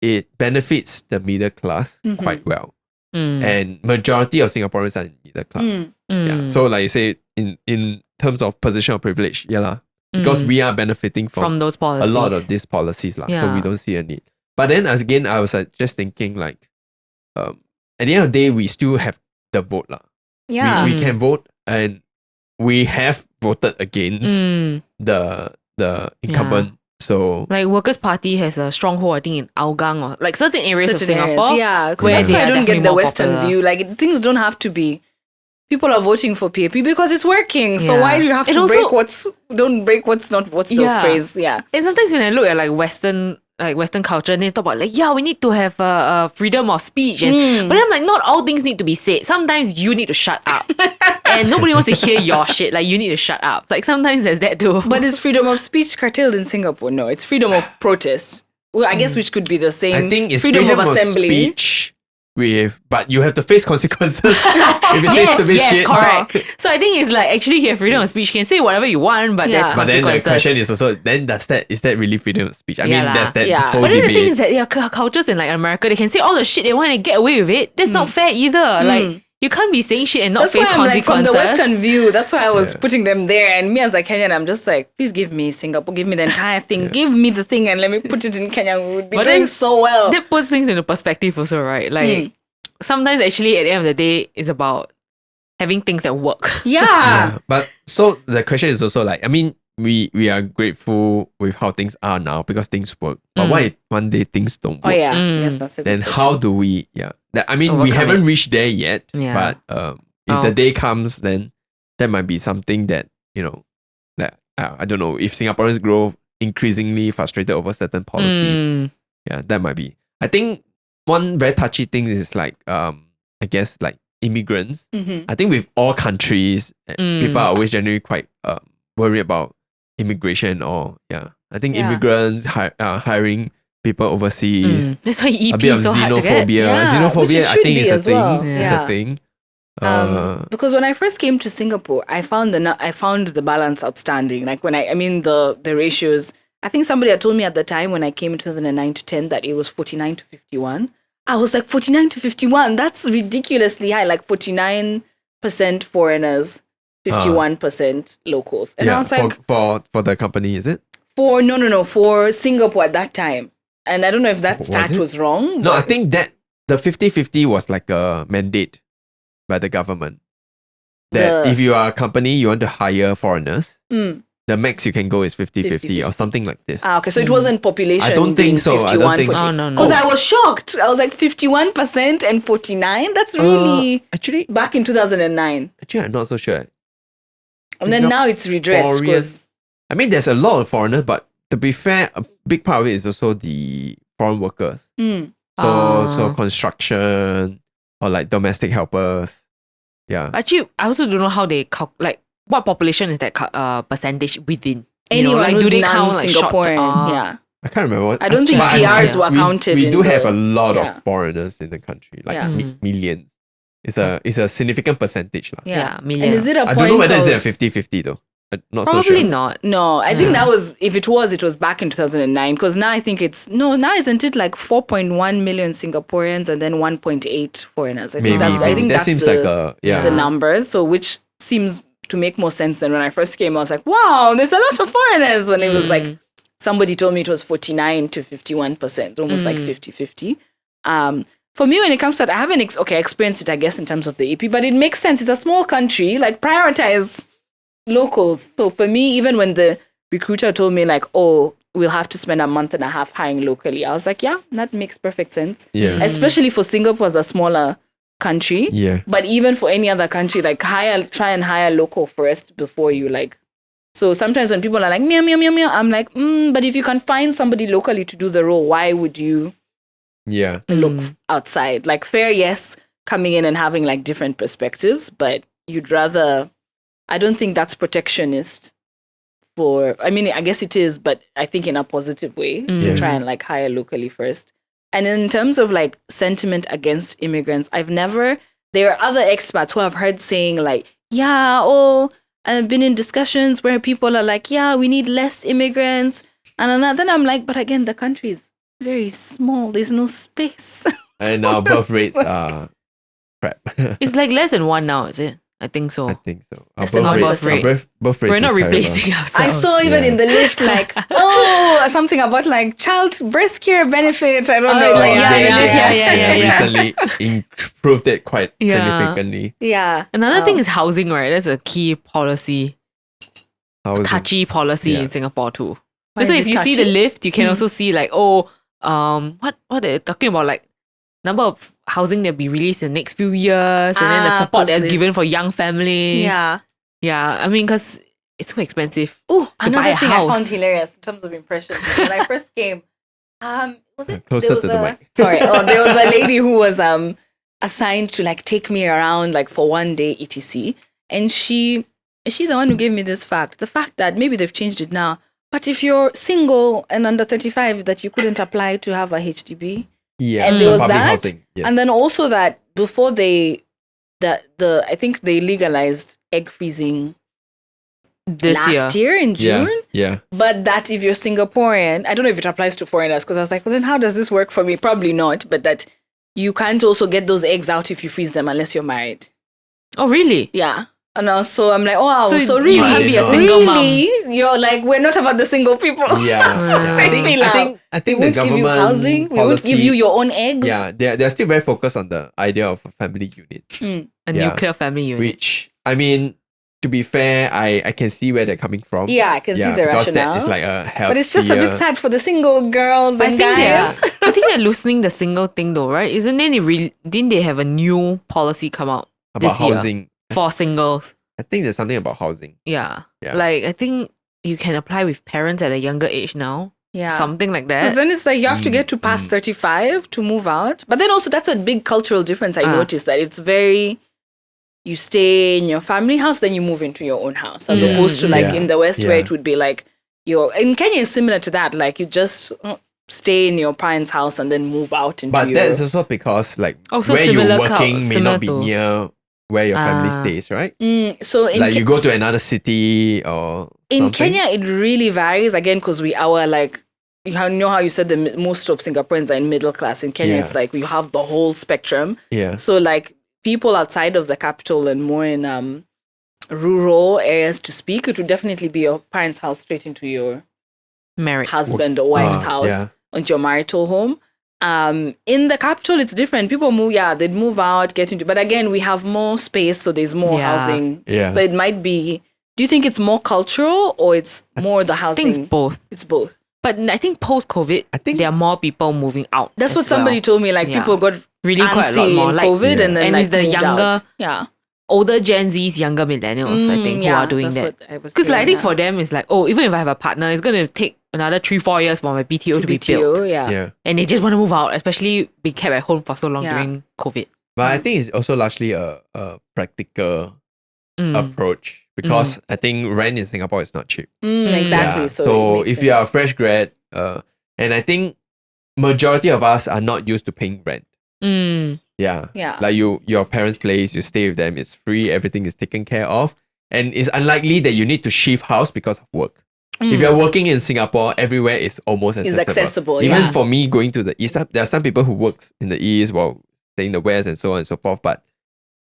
it benefits the middle class quite well. Mm. And majority of Singaporeans are in middle class. Yeah. So like you say, in terms of position of privilege, yeah lah. Because we are benefiting from those a policies. lot of these policies lah. So Yeah. we don't see a need. But then again, I was just thinking like, at the end of the day, we still have the vote lah. yeah. We can vote, and we have voted against the incumbent. So Like Workers' Party has a stronghold, I think, in Hougang or like certain areas of Certain areas, Singapore. yeah, 'cause where that's they why I are don't definitely get the more Western popular. view. Like things don't have to be. People are voting for PAP because it's working. So Yeah. why do you have And to also- break don't break what's not? What's the Yeah. phrase? Yeah. And sometimes when I look at like Western culture, and they talk about like, yeah, we need to have freedom of speech, and but I'm like, not all things need to be said. Sometimes you need to shut up, and nobody wants to hear your shit. Like you need to shut up. Like sometimes there's that too. But is freedom of speech curtailed in Singapore? No, it's freedom of protest. Well, I guess which could be the same. I think it's freedom of assembly. speech but you have to face consequences if it says stupid shit. correct. So I think it's like actually you have freedom of speech. You can say whatever you want, but Yeah. there's But then the consequences. question is also, then is that really freedom of speech? I mean, Yeah lah. there's that Yeah. whole But then the debate. thing is that cultures in like America, they can say all the shit they want and get away with it. That's not fair either. Like you can't be saying shit and not That's face why I'm like from consequences. the Western view. That's why I was putting them there. And me as a Kenyan, I'm just like, please give me Singapore, give me the entire thing, give me the thing, and let me put it in Kenya. We would be But doing then so well. That puts things into perspective also, right? Like sometimes actually at the end of the day, it's about having things that work. Yeah. But so the question is also like, I mean, we are grateful with how things are now because things work. But what if one day things don't Oh work? yeah. Yes, that's it. Then how do we, I mean, we Overcome haven't it. reached there yet, Yeah. but if the day comes, then that might be something that, that I don't know, if Singaporeans grow increasingly frustrated over certain policies, that might be. I think one very touchy thing is like, I guess like immigrants. I think with all countries, people are always generally quite worried about immigration I think immigrants hiring people overseas, That's why EP a bit of is so hard to get. xenophobia. Yeah, Xenophobia, which it I should think be is a as thing. well. It's Yeah. a thing. Because when I first came to Singapore, I found the balance outstanding. Like when I mean the ratios. I think somebody had told me at the time when I came in 2009 to 10 that it was 49 to 51. I was like 49 to 51. That's ridiculously high. Like 49% foreigners, 51% locals. And I was like, for the company, is it? for Singapore at that time. And I don't know if that Was stat it? was wrong. No, I but- think that the 50-50 was like a mandate by the government. That The- if you are a company, you want to hire foreigners, Mm. the max you can go is 50-50 or something like this. Okay, so it wasn't population. I don't being think so. I 51, don't think so. 40. Oh, no. Because I was shocked. I was like 51% and 49. That's really Actually, back in 2009. I'm not so sure. And then now it's redressed. Singaporean- 'cause- I mean, there's a lot of foreigners, but to be fair, a big part of it is also the foreign workers. Mm. So construction or like domestic helpers. Yeah. Actually, I also don't know how they like what population is that percentage within. Anyone like who's do they count like short? non-Singaporean. Yeah. I can't remember what. I don't think but PRs we- were counted We in do the- have a lot yeah. of foreigners in the country, like Yeah. millions. It's a significant percentage. Yeah, And million. is it a I point don't know whether of, it's a 50-50 though. I'm not so Probably sure. not. No, I think that was, if it was back in 2009. Because now I think now isn't it like 4.1 million Singaporeans and then 1.8 foreigners? I think Maybe, I think that that's seems the, like a the numbers. So which seems to make more sense than when I first came. I was like, wow, there's a lot of foreigners. When it was like, somebody told me it was 49 to 51%, almost like 50-50. For me, when it comes to that, I haven't experienced it, I guess, in terms of the EP, but it makes sense. It's a small country, like prioritize locals. So for me, even when the recruiter told me like, oh, we'll have to spend a month and a half hiring locally, I was like, yeah, that makes perfect sense. Yeah. Especially for Singapore as a smaller country. Yeah. But even for any other country, like try and hire local first before you like. So sometimes when people are like, meow, meow, meow, meow, I'm like, but if you can find somebody locally to do the role, why would you look outside? Like fair, yes, coming in and having like different perspectives, but you'd rather, I don't think that's protectionist I mean, I guess it is, but I think in a positive way to try and like hire locally first. And in terms of like sentiment against immigrants, there are other expats who I've heard saying like, I've been in discussions where people are like, we need less immigrants. And then I'm like, but again, the country is very small. There's no space. And our birth rates are crap. It's like less than 1 now, is it? I think so. I think so. Our Less than birth one rate, percent. birth rate We're is not terrible. replacing I ourselves. saw even in the lift like, something about like child birth care benefit. I don't know. like, They yeah. recently improved it quite significantly. Yeah. Another thing is housing, right? That's a key policy, Housing. touchy policy Yeah. in Singapore too. Why So is if it you see the touchy? lift, you can also see like, what they're talking about, like number of housing that'll be released in the next few years, and then the support that's given for young families. Yeah. I mean, because it's so expensive. Oh, buy another a thing I found house. hilarious in terms of impressions. When I first came, was it Closer there was to the a- mic. Sorry, there was a lady who was assigned to like take me around like for one day etc. And she's the one who gave me this fact. The fact that maybe they've changed it now, but if you're single and under 35, that you couldn't apply to have a HDB. Yeah. And there was public that. housing. Yes. And then also that before I think they legalized egg freezing This last year in June. Yeah. But that if you're Singaporean, I don't know if it applies to foreigners, because I was like, well, then how does this work for me? Probably not. But that you can't also get those eggs out if you freeze them unless you're married. Oh, really? Yeah. And also I'm like, oh, wow. So So you really, can't be a single mom. you're like, we're not about the single people. Yeah. I think We the won't give you government housing. We won't policy, give you your own eggs. Yeah, they're still very focused on the idea of a family unit. A Yeah. nuclear family unit. Which, I mean, to be fair, I can see where they're coming from. Yeah, I can see the because rationale. that is like a healthier... But it's just a bit sad for the single girls But and guys. I think they're loosening the single thing though, right? Didn't they have a new policy come out about this year housing. for singles? I think there's something about housing. Yeah. Yeah. Like I think you can apply with parents at a younger age now. Yeah. Something like Because that. then it's like you have to get to past 35 to move out. But then also that's a big cultural difference. I noticed that it's very, you stay in your family house, then you move into your own house. As opposed to like in the West where it would be like, in Kenya is similar to that. Like you just stay in your parents' house and then move out into But your... that is also because like Also where you're similar working may not be to- near where your family stays, right? So in Like you go to another city or in something. Kenya, it really varies. Again, because you know how you said that most of Singaporeans are in middle class. In Kenya, it's like you have the whole spectrum. Yeah. So like people outside of the capital and more in rural areas to speak, it would definitely be your parents' house straight into your Married. husband or wife's house, yeah. into your marital home. In the capital, it's different. People move, they'd move out, get into, but again, we have more space, so there's more housing. Yeah. So it might be, do you think it's more cultural or it's more the I housing? think it's both. It's both. But I think post-COVID, there are more people moving out. That's as what somebody well. told me. Like Yeah. people got Really quite a lot antsy more. in Like, COVID and then and like it's the moved younger, out. Yeah. older Gen Zs, younger millennials, I think, who are doing that's that. what I was Because like, I saying, think for them, it's like, even if I have a partner, it's going to take another 3-4 years for my BTO to be built. yeah. Yeah. And they just want to move out, especially be kept at home for so long Yeah. during COVID. But I think it's also largely a practical approach because I think rent in Singapore is not cheap. Exactly. Yeah. So, So it makes if you are a sense. fresh grad, and I think majority of us are not used to paying rent. Yeah. Yeah. Like your parents' place, you stay with them, it's free, everything is taken care of. And it's unlikely that you need to shift house because of work. If you're working in Singapore, everywhere is almost accessible. It's accessible, Even yeah. for me going to the east, there are some people who works in the east while staying in the west and so on and so forth. But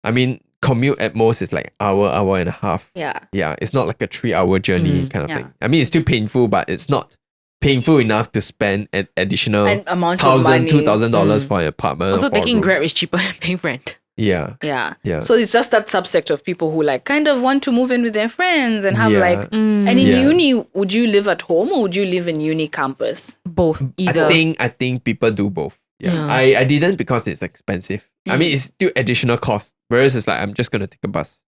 I mean, commute at most is like hour and a half. Yeah. Yeah. It's not like a 3-hour journey kind of Yeah. thing. I mean, it's still painful, but it's not painful enough to spend an additional An amount of $1,000, money. $2,000 for an apartment. Also, or for a taking room. Grab is cheaper than paying rent. Yeah. Yeah. Yeah. So it's just that subsect of people who like kind of want to move in with their friends and have Yeah. like. And in Yeah. uni, would you live at home or would you live in uni campus? Both, either. I think people do both. Yeah. Yeah. I didn't because it's expensive. I mean, it's still additional cost. Whereas it's like, I'm just going to take a bus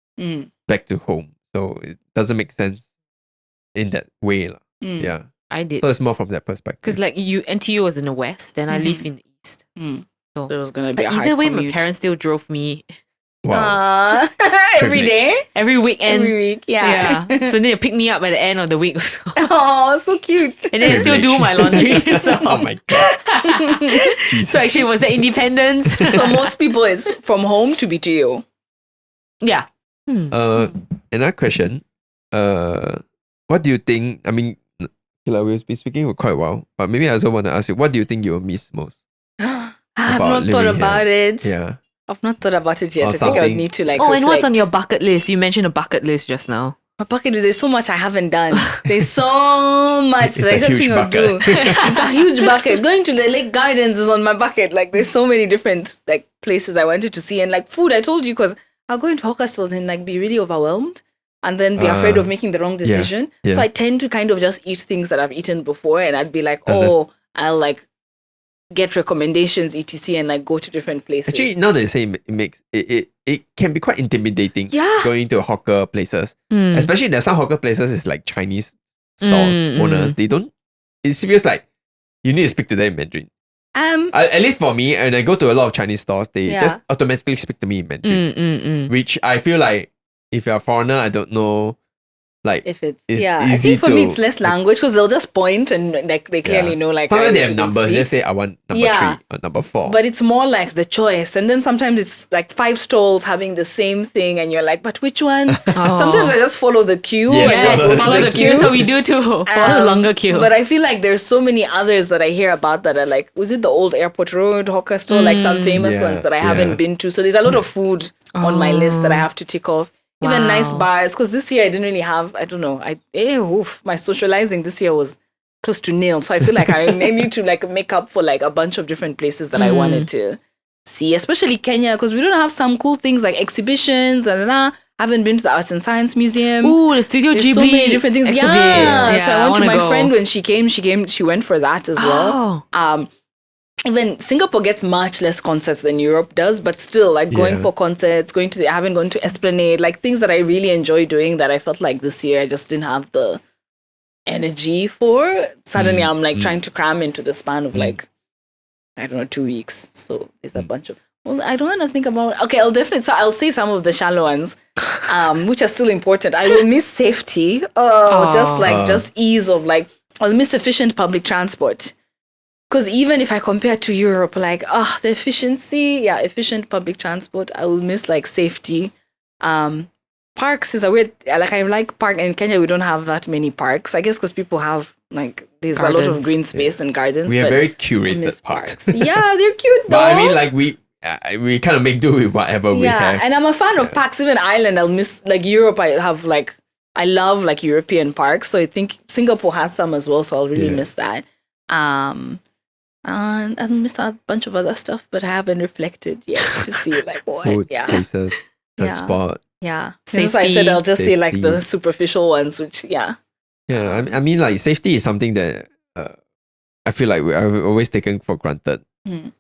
back to home. So it doesn't make sense in that way. Yeah. I did. So it's more from that perspective. Because like NTU was in the west, and I live in the east. So it was gonna be But a high either way, my commute. parents still drove me Wow. Every day, every weekend. every week. Yeah. Yeah. So then they pick me up at the end of the week or so. Oh, so cute. And then I still do Privilege. my laundry. So, Oh my God. Jesus. so actually, was that independence? So most people it's from home to BTO. Yeah. Another question. What do you think? I mean, we've been speaking for quite a while, but maybe I also want to ask you, what do you think you will miss most? I have About not thought living here. about it. Yeah. I've not thought about it yet. Or I think I would something. need to like. Oh, and what's on reflect. your bucket list? You mentioned a bucket list just now. My bucket list? There's so much I haven't done. There's so much It's that I a huge think I'll do. bucket. It's a huge bucket. Going to the Lake Gardens is on my bucket. Like there's so many different like places I wanted to see, and like food. I told you because I'll go into hawker stores and like be really overwhelmed, and then be afraid of making the wrong decision. yeah. So I tend to kind of just eat things that I've eaten before, and I'd be like, Understand. oh, I'll like get recommendations etc and like go to different places. Actually, now that you say it makes it can be quite intimidating. Yeah. Going to hawker places, especially there's some hawker places is like Chinese stores owners. They don't. It feels like you need to speak to them in Mandarin. At least for me, and I go to a lot of Chinese stores, they Yeah. just automatically speak to me in Mandarin, which I feel like if you're a foreigner, I don't know. Like if it's it's I easy think for me to- it's less language because they'll just point and like they clearly know like sometimes I they have can numbers. speak. Just say I want number Yeah. 3 or number 4. But it's more like the choice. And then sometimes it's like 5 stalls having the same thing and you're like, but which one? Sometimes I just follow the queue. Yes, and just Yes, follow the queue. So we do too. Follow the longer queue. But I feel like there's so many others that I hear about that are like, was it the old Airport Road hawker store? Like some famous Yeah, ones that I yeah. haven't been to. So there's a lot of food on my list that I have to tick off. Even Wow. nice bars. Because this year I didn't really have, I don't know, my socializing this year was close to nil. So I feel like I need to like make up for like a bunch of different places that I wanted to see, especially Kenya, because we don't have some cool things like exhibitions. I haven't been to the Arts and Science Museum. Ooh, the Studio There's Ghibli so many different things. exhibit. Yeah. So I went to wanna my go. friend when she came, she went for that as well. Oh. Even Singapore gets much less concerts than Europe does, but still like going Yeah. for concerts, I haven't gone to Esplanade, like things that I really enjoy doing that I felt like this year I just didn't have the energy for. Suddenly I'm like trying to cram into the span of like, I don't know, 2 weeks. So there's a bunch of, well, I don't want to think about, okay, I'll say some of the shallow ones, which are still important. I will miss safety. Just ease of like, I'll miss efficient public transport. Because even if I compare to Europe, like, the efficient public transport, I will miss like safety. Parks is a weird, like I like park in Kenya, we don't have that many parks. I guess because people have like, there's a lot of Gardens. green space and gardens. we have but very I miss curated parks. Yeah, they're cute though. But I mean, like we kind of make do with whatever we have. And I'm a fan of parks. Even Ireland, I'll miss like Europe. I love like European parks. So I think Singapore has some as well. So I'll really miss that. And I missed a bunch of other stuff, but I haven't reflected yet to see like what. Food, Yeah, places, transport. yeah. Safety. So I said I'll just say like the Safety. superficial ones, which Yeah, I mean, like safety is something that I feel like I've always taken for granted.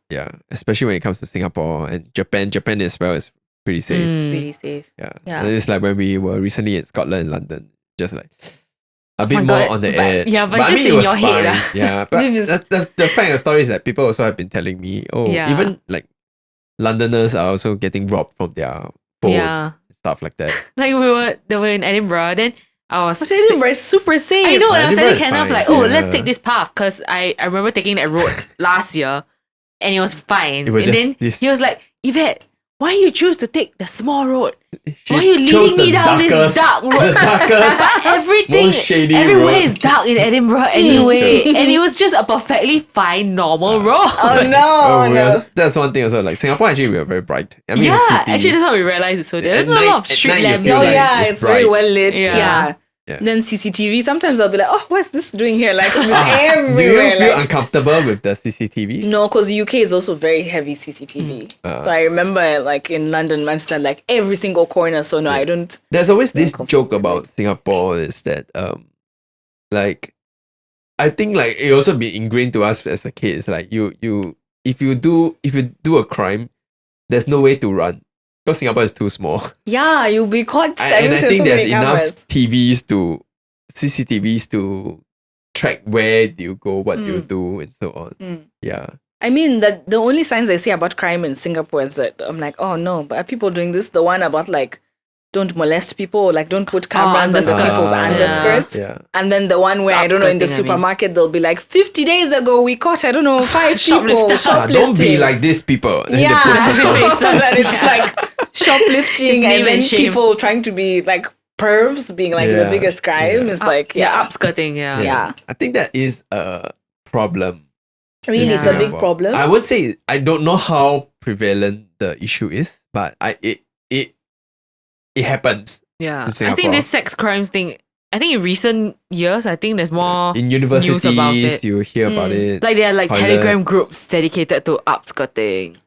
Yeah, especially when it comes to Singapore and Japan. Japan as well is pretty safe. really safe. Yeah. Yeah. And it's like when we were recently in Scotland and London, just like a bit my more God, on the but- edge. yeah, but I just mean, it in was your head, fine. Yeah, but Maybe it's- the fact of the story is that people also have been telling me, Yeah. even like Londoners are also getting robbed from their phone Yeah. and stuff like that. Like they were in Edinburgh, then I was But Edinburgh is super safe. I know, and I was Edinburgh telling is Kenneth fine. like, oh, Yeah. let's take this path because I remember taking that road last year, and it was fine. It was And just then this- he was like, Yvette, why you choose to take the small road? She Why you chose leading me the down this darkest- dark road? the darkest, Everything, most shady everywhere road. is dark in Edinburgh anyway. And it was just a perfectly fine, normal road. Oh no, Oh, we no. also- that's one thing also. Like Singapore, actually, we are very bright. I mean, Yeah, it's a city. actually that's how we realized it. So there's At a night- lot of at street night you lamps. feel Oh like yeah, it's it's very bright. well lit. Yeah. Yeah. Yeah. Then CCTV. Sometimes I'll be like, oh, what's this doing here? Like it's Do everywhere. you feel like, uncomfortable with the CCTV? no, because UK is also very heavy CCTV. So I remember like in London, Manchester, like every single corner. So no, I don't. There's always this Uncomfortable joke about Singapore is that like I think like it also be ingrained to us as a kid. It's like if you do a crime, there's no way to run because Singapore is too small. Yeah, you'll be caught. And I see think so there's many enough cameras. CCTVs to track where do you go, what do you do, and so on. Yeah. I mean, that the only signs I see about crime in Singapore is that I'm like, oh no, but are people doing this? The one about like, don't molest people, like don't put cameras on the underskirt. people's Yeah. underskirts. Yeah. And then the one where, I don't know, in the upskirting, I mean. supermarket, they'll be like, 50 days ago, we caught, I don't know, 5 people Shoplifter. shoplifting. Don't be like these people. Then they Yeah, put so that it's like shoplifting His name and then and shame. people trying to be like pervs being like the Yeah. biggest crime. Yeah. It's like, yeah. upskirting, yeah. Yeah. I think that is a problem. Really, Yeah. it's a big Singapore. problem. I would say I don't know how prevalent the issue is, but it happens Yeah. in I Singapore. think this sex crimes thing, I think in recent years, I think there's more in news about universities. it. You hear about it. Like there are like toilets. Telegram groups dedicated to upskirting.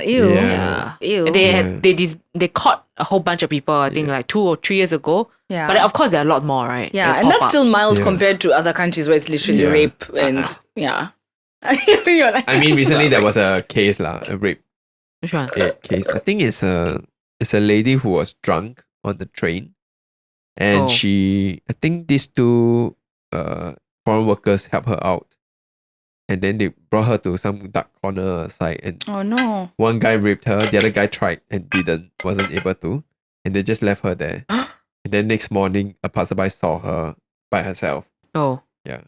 Ew. Yeah. Yeah. Ew. They caught a whole bunch of people, I think like 2 or 3 years ago. Yeah. But of course there are a lot more, right? Yeah, They and pop that's up. still mild Yeah. compared to other countries where it's literally Yeah. rape and yeah. You're like, I mean, recently there was a case a rape Which one? case. I think it's a lady who was drunk on the train, and Oh. I think these two foreign workers helped her out, and then they brought her to some dark corner side, and oh no. one guy raped her, the other guy tried and wasn't able to, and they just left her there. And then next morning, a passerby saw her by herself. Oh. Yeah,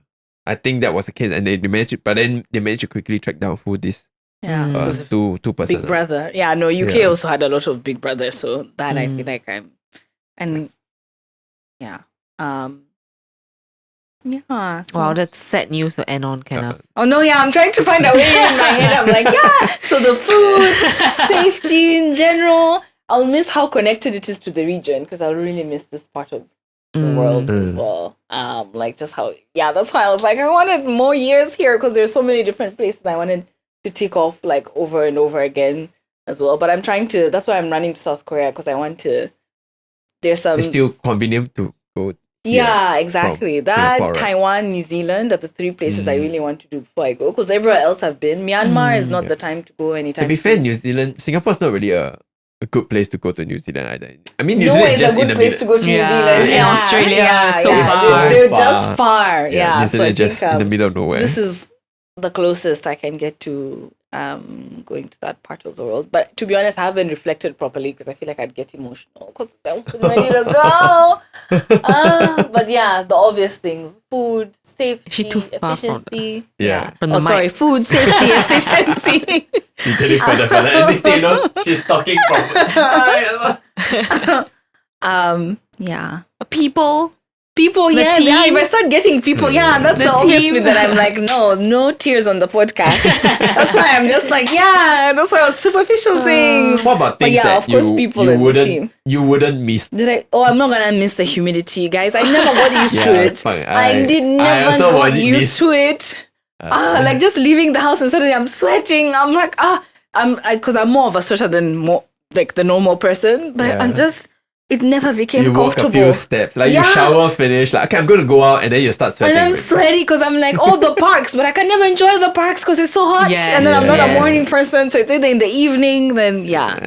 I think that was the case, and they managed, but then they managed to quickly track down who this Yeah. Mm. it was a two person. Big Brother. Yeah, no, UK Yeah. also had a lot of Big Brother, so that I Mm. feel like and yeah. Yeah. So, Wow, that's sad news to end on, Kenna. oh no, yeah, I'm trying to find a way in my head. I'm like, yeah. So the food, safety in general. I'll miss how connected it is to the region because I'll really miss this part of the world as well. Like just how, yeah, that's why I was like, I wanted more years here because there's so many different places I wanted to tick off like over and over again as well. But I'm trying to, that's why I'm running to South Korea because I want to, there's some, It's still convenient to go. yeah, exactly. That, Singapore, right? Taiwan, New Zealand are the 3 places I really want to do before I go because everywhere else I've been. Myanmar is not the time to go anytime To be fair, soon. New Zealand, Singapore's not really a good place to go to New Zealand either. I mean, New No, Zealand is it's just a in good the place to middle. go to New Yeah. Zealand. And Australia, so far. They're Far. just far. Yeah, New so Zealand I is just think in the middle of nowhere. this is the closest I can get to going to that part of the world. But to be honest, I haven't reflected properly because I feel like I'd get emotional because I wasn't ready to go. But yeah, the obvious things: food, safety, She too far from efficiency. Yeah. From the Oh, sorry, mic. food, safety, efficiency. You get it further. And next thing you know, she's talking from. Yeah. People. People, The yeah, team. if I start getting people, yeah, that's The the obvious team. bit that I'm like, no tears on the podcast. That's why I'm just like, yeah, that's why superficial things. What about But things yeah, that of course, people in the team. you wouldn't miss? Did I? Oh, I'm not gonna miss the humidity, guys. I never got used to Yeah, it. it's fine. I did I never also got won't used miss- to it. Like just leaving the house and suddenly I'm sweating. I'm like, because I'm more of a sweater than more like the normal person. But Yeah. I'm just, it never became You walk comfortable. a few steps, like you Yeah. shower, finish, like okay, I'm going to go out, and then you start sweating. And I'm sweaty because I'm like, oh, the parks, but I can never enjoy the parks because it's so hot. Yes, And then I'm not a yes. morning person, so it's either in the evening, then yeah.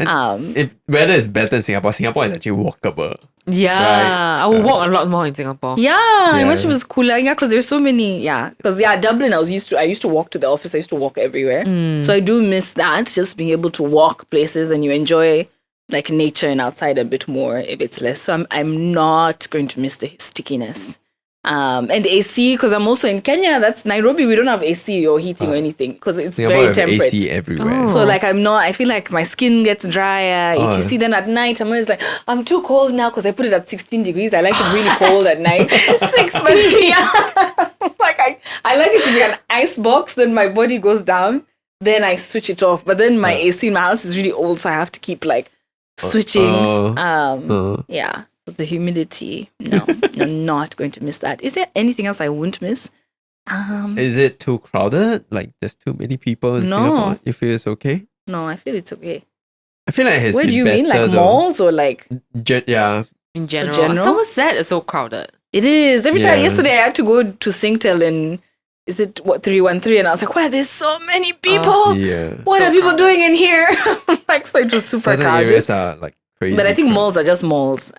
If weather is better in Singapore, Singapore is actually walkable. Yeah. Right. I will walk a lot more in Singapore. Yeah, Yeah. much it was cooler. Yeah, because there's so many. Yeah, because Dublin, I used to walk to the office. I used to walk everywhere. So I do miss that, just being able to walk places and you enjoy like nature and outside a bit more if it's less. So I'm not going to miss the stickiness. And AC, because I'm also in Kenya. That's Nairobi. We don't have AC or heating or anything because it's Singapore very have temperate. AC everywhere. Oh. So like I feel like my skin gets drier, etc. Then at night I'm always like, I'm too cold now because I put it at 16 degrees. I like it really cold at night. 16. Like I like it to be an ice box. Then my body goes down. Then I switch it off. But then my AC in my house is really old, so I have to keep like switching. Yeah. So the humidity. No, I'm not going to miss that. Is there anything else I won't miss? Is it too crowded? Like there's too many people in Singapore? You feel it's okay? No, I feel it's okay. I feel like it has Where been do you better mean? Like though. malls or like? Yeah. In general. General? It's so crowded. It is. Every time. Yeah. Yesterday I had to go to Singtel in, is it what, 313? And I was like, wow, there's so many people. Yeah. What So are people crowded. doing in here? Like, so it was super Certain crowded. areas are like crazy. But I think crowded. malls are just malls.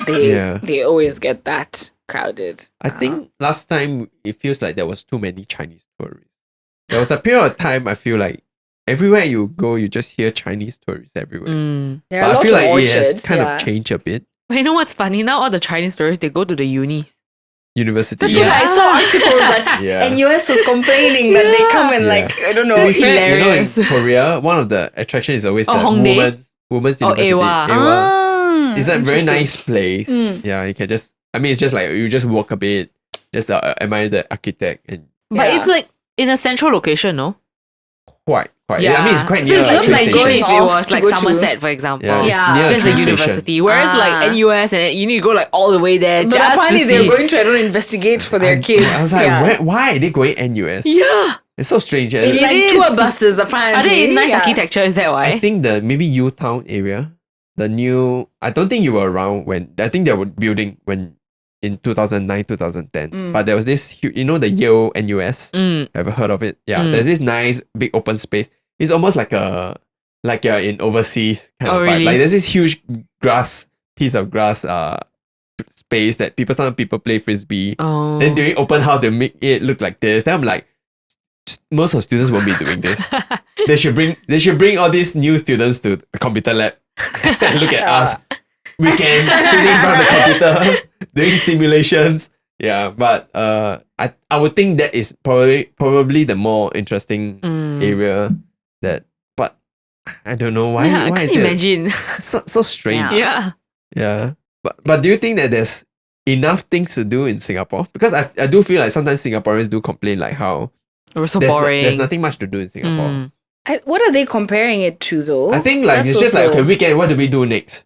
They always get that crowded. I think last time it feels like there was too many Chinese tourists. There was a period of time I feel like everywhere you go, you just hear Chinese tourists everywhere. There are But a I lot feel of like it has orchards, kind yeah. of changed a bit. But you know what's funny? Now all the Chinese tourists, they go to the unis. University. That's what I saw articles that Yeah. NUS was complaining that they come and like, I don't know. To be fair, hilarious. in Korea, one of the attractions is always the Hongdae? women's Oh, university. Ewa. It's a very Interesting. nice place. Yeah, you can just, it's just like you just walk a bit, just admire the architect and But Yeah. it's like in a central location, no? quite. Yeah. It's quite So near it's like not train like station. going If it off was to like go to- Somerset, for example. Yeah, it's Yeah. near a There's a train station. university. Whereas like NUS, and you need to go like all the way there But just apparently to they're see. going to, I don't know, investigate for their kids. I was like, yeah. why are they going NUS? Yeah. It's so strange. In It like is. tour buses, apparently. Are they in nice Yeah. architecture? Is that why? I think the maybe U Town area, the new. I don't think you were around when. I think they were building when in 2009, 2010. But there was this huge, the Yale NUS. Ever heard of it? Yeah. There's this nice big open space. It's almost like you're in overseas kind Oh, of vibe. really? Like there's this huge piece of grass space that some people play frisbee. Oh. Then during open house they make it look like this. Then I'm like, most of students won't be doing this. They should bring all these new students to the computer lab and look at us. Weekends sitting in front of the computer doing simulations. Yeah, but I would think that is probably the more interesting area but I don't know why. Yeah, I why can't is it imagine. so strange? Yeah. Yeah. But do you think that there's enough things to do in Singapore? Because I do feel like sometimes Singaporeans do complain like how It was so there's, boring. there's nothing much to do in Singapore. What are they comparing it to though? I think like That's it's just like, also- okay, weekend, what do we do next?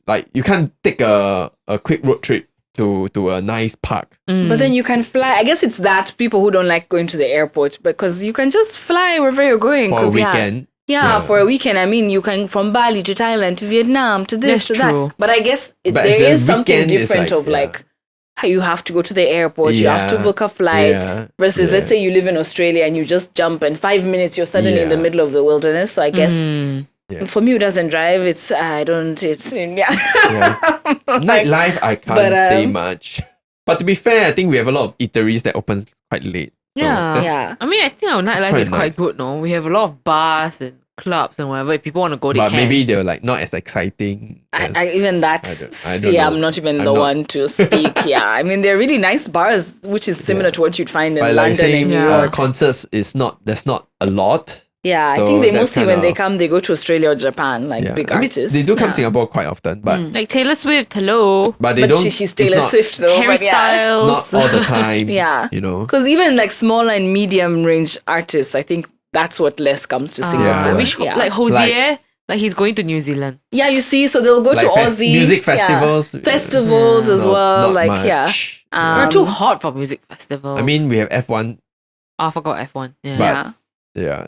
Like you can't take a quick road trip to a nice park. But then you can fly. I guess it's that people who don't like going to the airport because you can just fly wherever you're going. For a 'cause, weekend. Yeah, for a weekend. I mean, you can from Bali to Thailand to Vietnam to this That's to true. that. But I guess But there as a is something weekend, it's different like, of like how you have to go to the airport, you have to Yeah. book a flight. Yeah. Versus, Yeah. let's say you live in Australia and you just jump and 5 minutes you're suddenly in the Yeah. middle of the wilderness. So I guess Yeah. for me who doesn't drive, it's yeah. Yeah. Nightlife, I can't But, say much. But to be fair, I think we have a lot of eateries that open quite late. So Yeah. that's- Yeah. I mean, I think our nightlife quite is quite nice. good, no? We have a lot of bars and clubs and whatever. If people want to go, they But can. maybe they're like not as exciting. as- Even that I don't sphere, know. I'm not even I'm the not- one to speak. Yeah, I mean, they're really nice bars, which is similar to what you'd find in But like London saying and New Yeah. York. concerts there's not a lot. Yeah, I so think they that's mostly when kinda- they come, they go to Australia or Japan, like Yeah. big I mean, artists. they do come yeah. Singapore quite often, but like Taylor Swift, hello. but they But don't. she's it's Taylor not- Swift though. Harry but yeah. Styles. Not all the time. Yeah. Because Because even like small and medium range artists, I think that's what less comes to Singapore. Yeah. I wish, yeah. like Hosier, like he's going to New Zealand. Yeah, you see, so they'll go like to Aussie music yeah. festivals. festivals as Not- well. not Like much. yeah, We're too hot for music festivals. I mean, we have F1. oh, I forgot F1. Yeah. But- yeah. Yeah.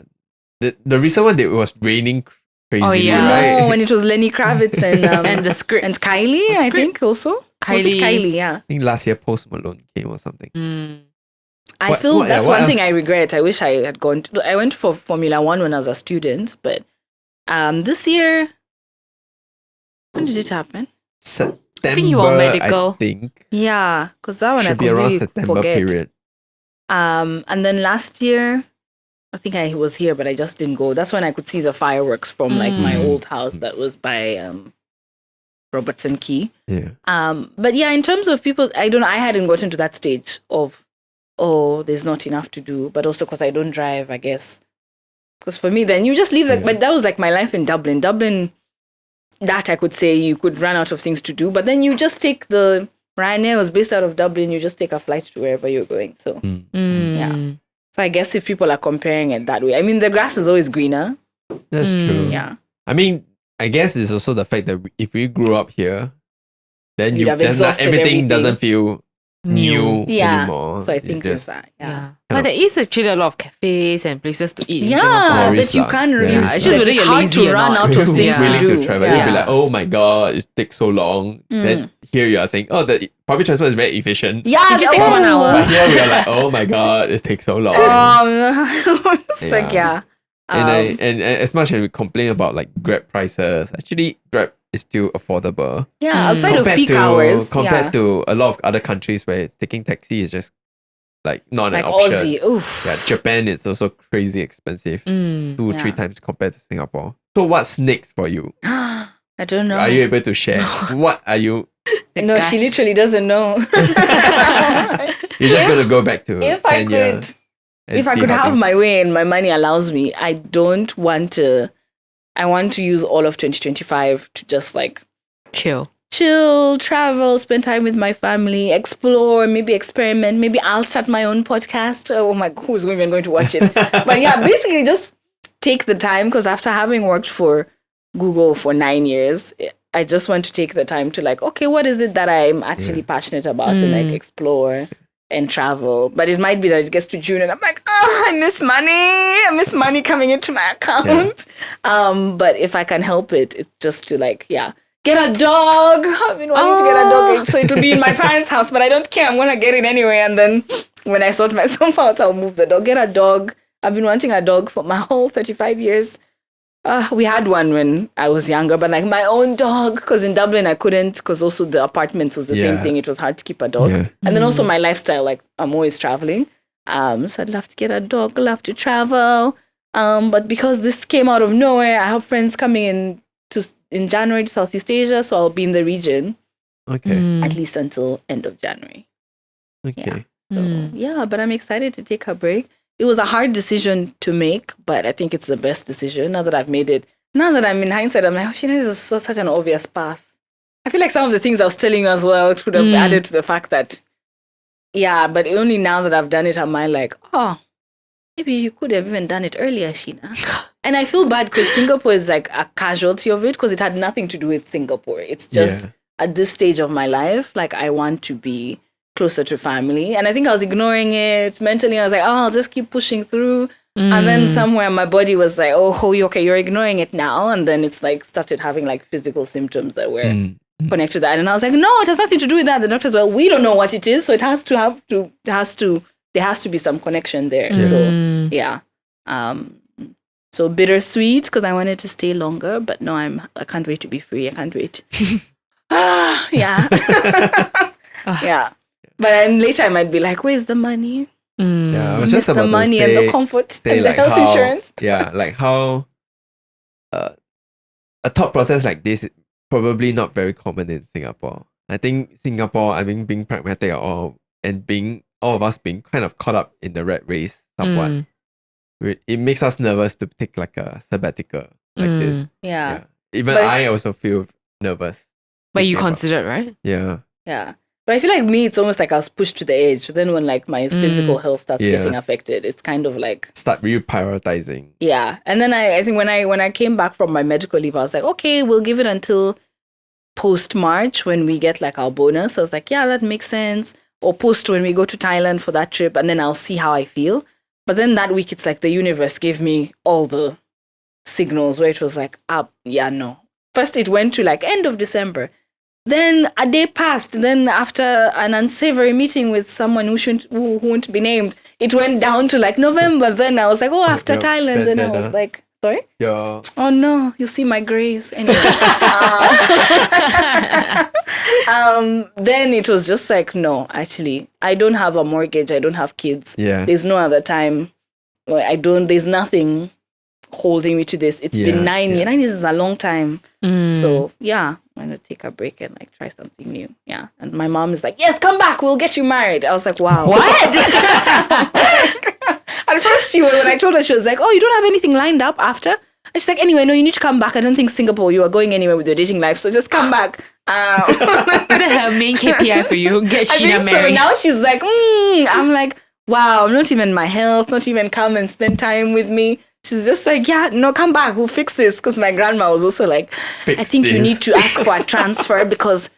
The recent one, it was raining crazy, Oh, yeah. right? No, when it was Lenny Kravitz and And the script. and Kylie, I Script. think also. Was it Kylie. Kylie? Yeah. I think last year Post Malone came or something. I What- feel what- that's yeah, what one thing else? I regret. I wish I had gone. I went for Formula One when I was a student, but this year, when did it happen? September, think you were medical. I think. Yeah, because that one I Should be could around really September forget. period. And then last year, I think I was here, but I just didn't go. That's when I could see the fireworks from like my old house that was by Robertson Quay. Yeah. But yeah, in terms of people, I hadn't gotten to that stage of, there's not enough to do, but also because I don't drive, I guess. Because for me, then you just leave but that was like my life in Dublin. Dublin, that I could say you could run out of things to do, but then you just take Ryanair was based out of Dublin, you just take a flight to wherever you're going. So, yeah. So I guess if people are comparing it that way, I mean, the grass is always greener. That's true. Yeah. I mean, I guess it's also the fact that if we grew up here, then exhausted everything doesn't feel new Yeah. anymore. So I think just, there's that. Yeah. Yeah. But there is actually a lot of cafes and places to eat in Yeah, Singapore. that you can't really. Yeah, it's just whether it's you're hard lazy to or run not. out of things willing to do. to travel. Yeah. You'll be like, oh my god, it takes so long. Then here you are saying, oh, the public transport is very efficient. Yeah, It just takes 1 hour. But here we are like, oh my god, it takes so long. It's like, yeah. And as much as we complain about like Grab prices, actually Grab is still affordable. Yeah, outside of peak hours. Compared to a lot of other countries where taking taxi is just like not like an option. Aussie. Oof. Yeah, Japan it's also crazy expensive. 2-3 Yeah. times compared to Singapore. So what's next for you? I don't know. Are you able to share? What are you? No, she literally doesn't know. You're just gonna go back to If I Kenya could, and if I see could how have things- my way and my money allows me, I don't want to. I want to use all of 2025 to just like chill, travel, spend time with my family, explore, maybe experiment. Maybe I'll start my own podcast. Oh my, who's even going to watch it? But yeah, basically just take the time, because after having worked for Google for 9 years, I just want to take the time to like, okay, what is it that I'm actually passionate about and like explore and travel. But it might be that it gets to June and I'm like, oh, I miss money. I miss money coming into my account. But if I can help it, it's just to like, get a dog. I've been wanting to get a dog, so it'll be in my parents' house, but I don't care. I'm gonna get it anyway. And then when I sort myself out, I'll move the dog. Get a dog. I've been wanting a dog for my whole 35 years. We had one when I was younger, but like my own dog, because in Dublin I couldn't, because also the apartments was the same thing. It was hard to keep a dog. Yeah. And then also my lifestyle, like I'm always traveling. So I'd love to get a dog, love to travel. But because this came out of nowhere, I have friends coming in January to Southeast Asia, so I'll be in the region Okay. at least until end of January. Okay. So but I'm excited to take a break. It was a hard decision to make, but I think it's the best decision now that I've made it. Now that I'm in hindsight, I'm like, oh, Sheena, this is such an obvious path. I feel like some of the things I was telling you as well could have added to the fact that, but only now that I've done it, am I like, oh, maybe you could have even done it earlier, Sheena. And I feel bad because Singapore is like a casualty of it, because it had nothing to do with Singapore. It's just at this stage of my life, like I want to be closer to family. And I think I was ignoring it mentally. I was like, oh, I'll just keep pushing through. And then somewhere my body was like, oh, you're ignoring it now. And then it's like started having like physical symptoms that were connected to that. And I was like, no, it has nothing to do with that. The doctors, well, we don't know what it is. So there has to be some connection there. So so bittersweet, because I wanted to stay longer, but no, I can't wait to be free. I can't wait. Yeah. But then later I might be like, where's the money? Yeah, I was Miss just the about money to and say, the comfort and the like health how, insurance. Yeah, like how a thought process like this is probably not very common in Singapore. I think Singapore, being pragmatic and being all of us being kind of caught up in the rat race somewhat. It makes us nervous to take like a sabbatical like this. Yeah. Even But I also feel nervous. But you thinking about- considered, right? Yeah. Yeah. But I feel like me, it's almost like I was pushed to the edge. Then when like my physical health starts getting affected, it's kind of like Start reprioritizing. yeah. And then I think when I came back from my medical leave, I was like, okay, we'll give it until post March when we get like our bonus. I was like, yeah, that makes sense. Or post when we go to Thailand for that trip, and then I'll see how I feel. But then that week, it's like the universe gave me all the signals where it was like, no. First, it went to like end of December. Then a day passed. Then after an unsavory meeting with someone who won't be named, it went down to like November. Then I was like, after Thailand. Then I was like, sorry? Yeah. Oh no, you see my grace. Anyway. Then it was just like, no, actually, I don't have a mortgage. I don't have kids. Yeah. There's no other time. There's nothing holding me to this. It's been 9 years. 9 years is a long time. So yeah, I'm gonna take a break and like try something new. Yeah. And my mom is like, yes, come back, we'll get you married. I was like, wow. What? At first when I told her, she was like, oh, you don't have anything lined up after? And she's like, anyway, no, you need to come back. I don't think Singapore, you are going anywhere with your dating life. So just come back. Is that her main KPI for you? Get I Sheena think married. so. Now she's like, I'm like, wow, not even my health, not even come and spend time with me. She's just like, yeah, no, come back, we'll fix this. Because my grandma was also like, I think you need to ask for a transfer because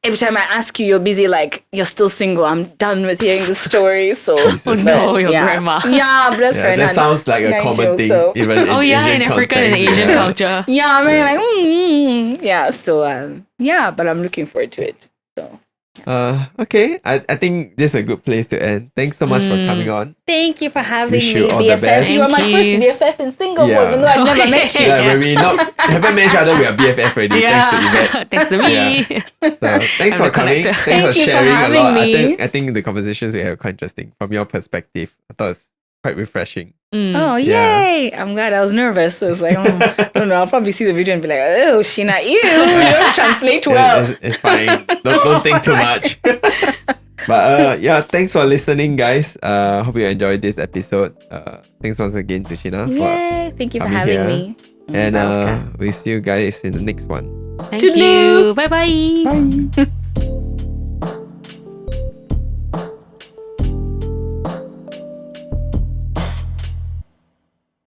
every time I ask you, you're busy, like, you're still single. I'm done with hearing the story. So, Oh no, your grandma. Yeah, bless her. That sounds like a common thing, So. even in Asian in African context, and Asian culture. Yeah, I'm really like, yeah. So, yeah, but I'm looking forward to it. So. Okay. I think this is a good place to end. Thanks so much for coming on. Thank you for having Wish me, you all the BFF. best. You are my Thank first you. BFF in Singapore, Yeah. even though I've never met you. Yeah, when we haven't met each other, we are BFF already. Thanks to Yvette. Thanks to me. So thanks I'm for the coming. connector. Thanks Thank for you for sharing a having lot. me. I think the conversations we have are quite interesting from your perspective. I thought it's quite refreshing. Oh, Yeah. yay. I'm glad. I was nervous. So I was like, I don't know. I'll probably see the video and be like, oh, Sheena, you don't translate well. It's fine. Don't think too much. But thanks for listening, guys. Hope you enjoyed this episode. Thanks once again to Sheena Yay. Thank you for coming having here. me. and That was kind. we'll see you guys in the next one. Thank Toodaloo. you. Bye-bye. Bye.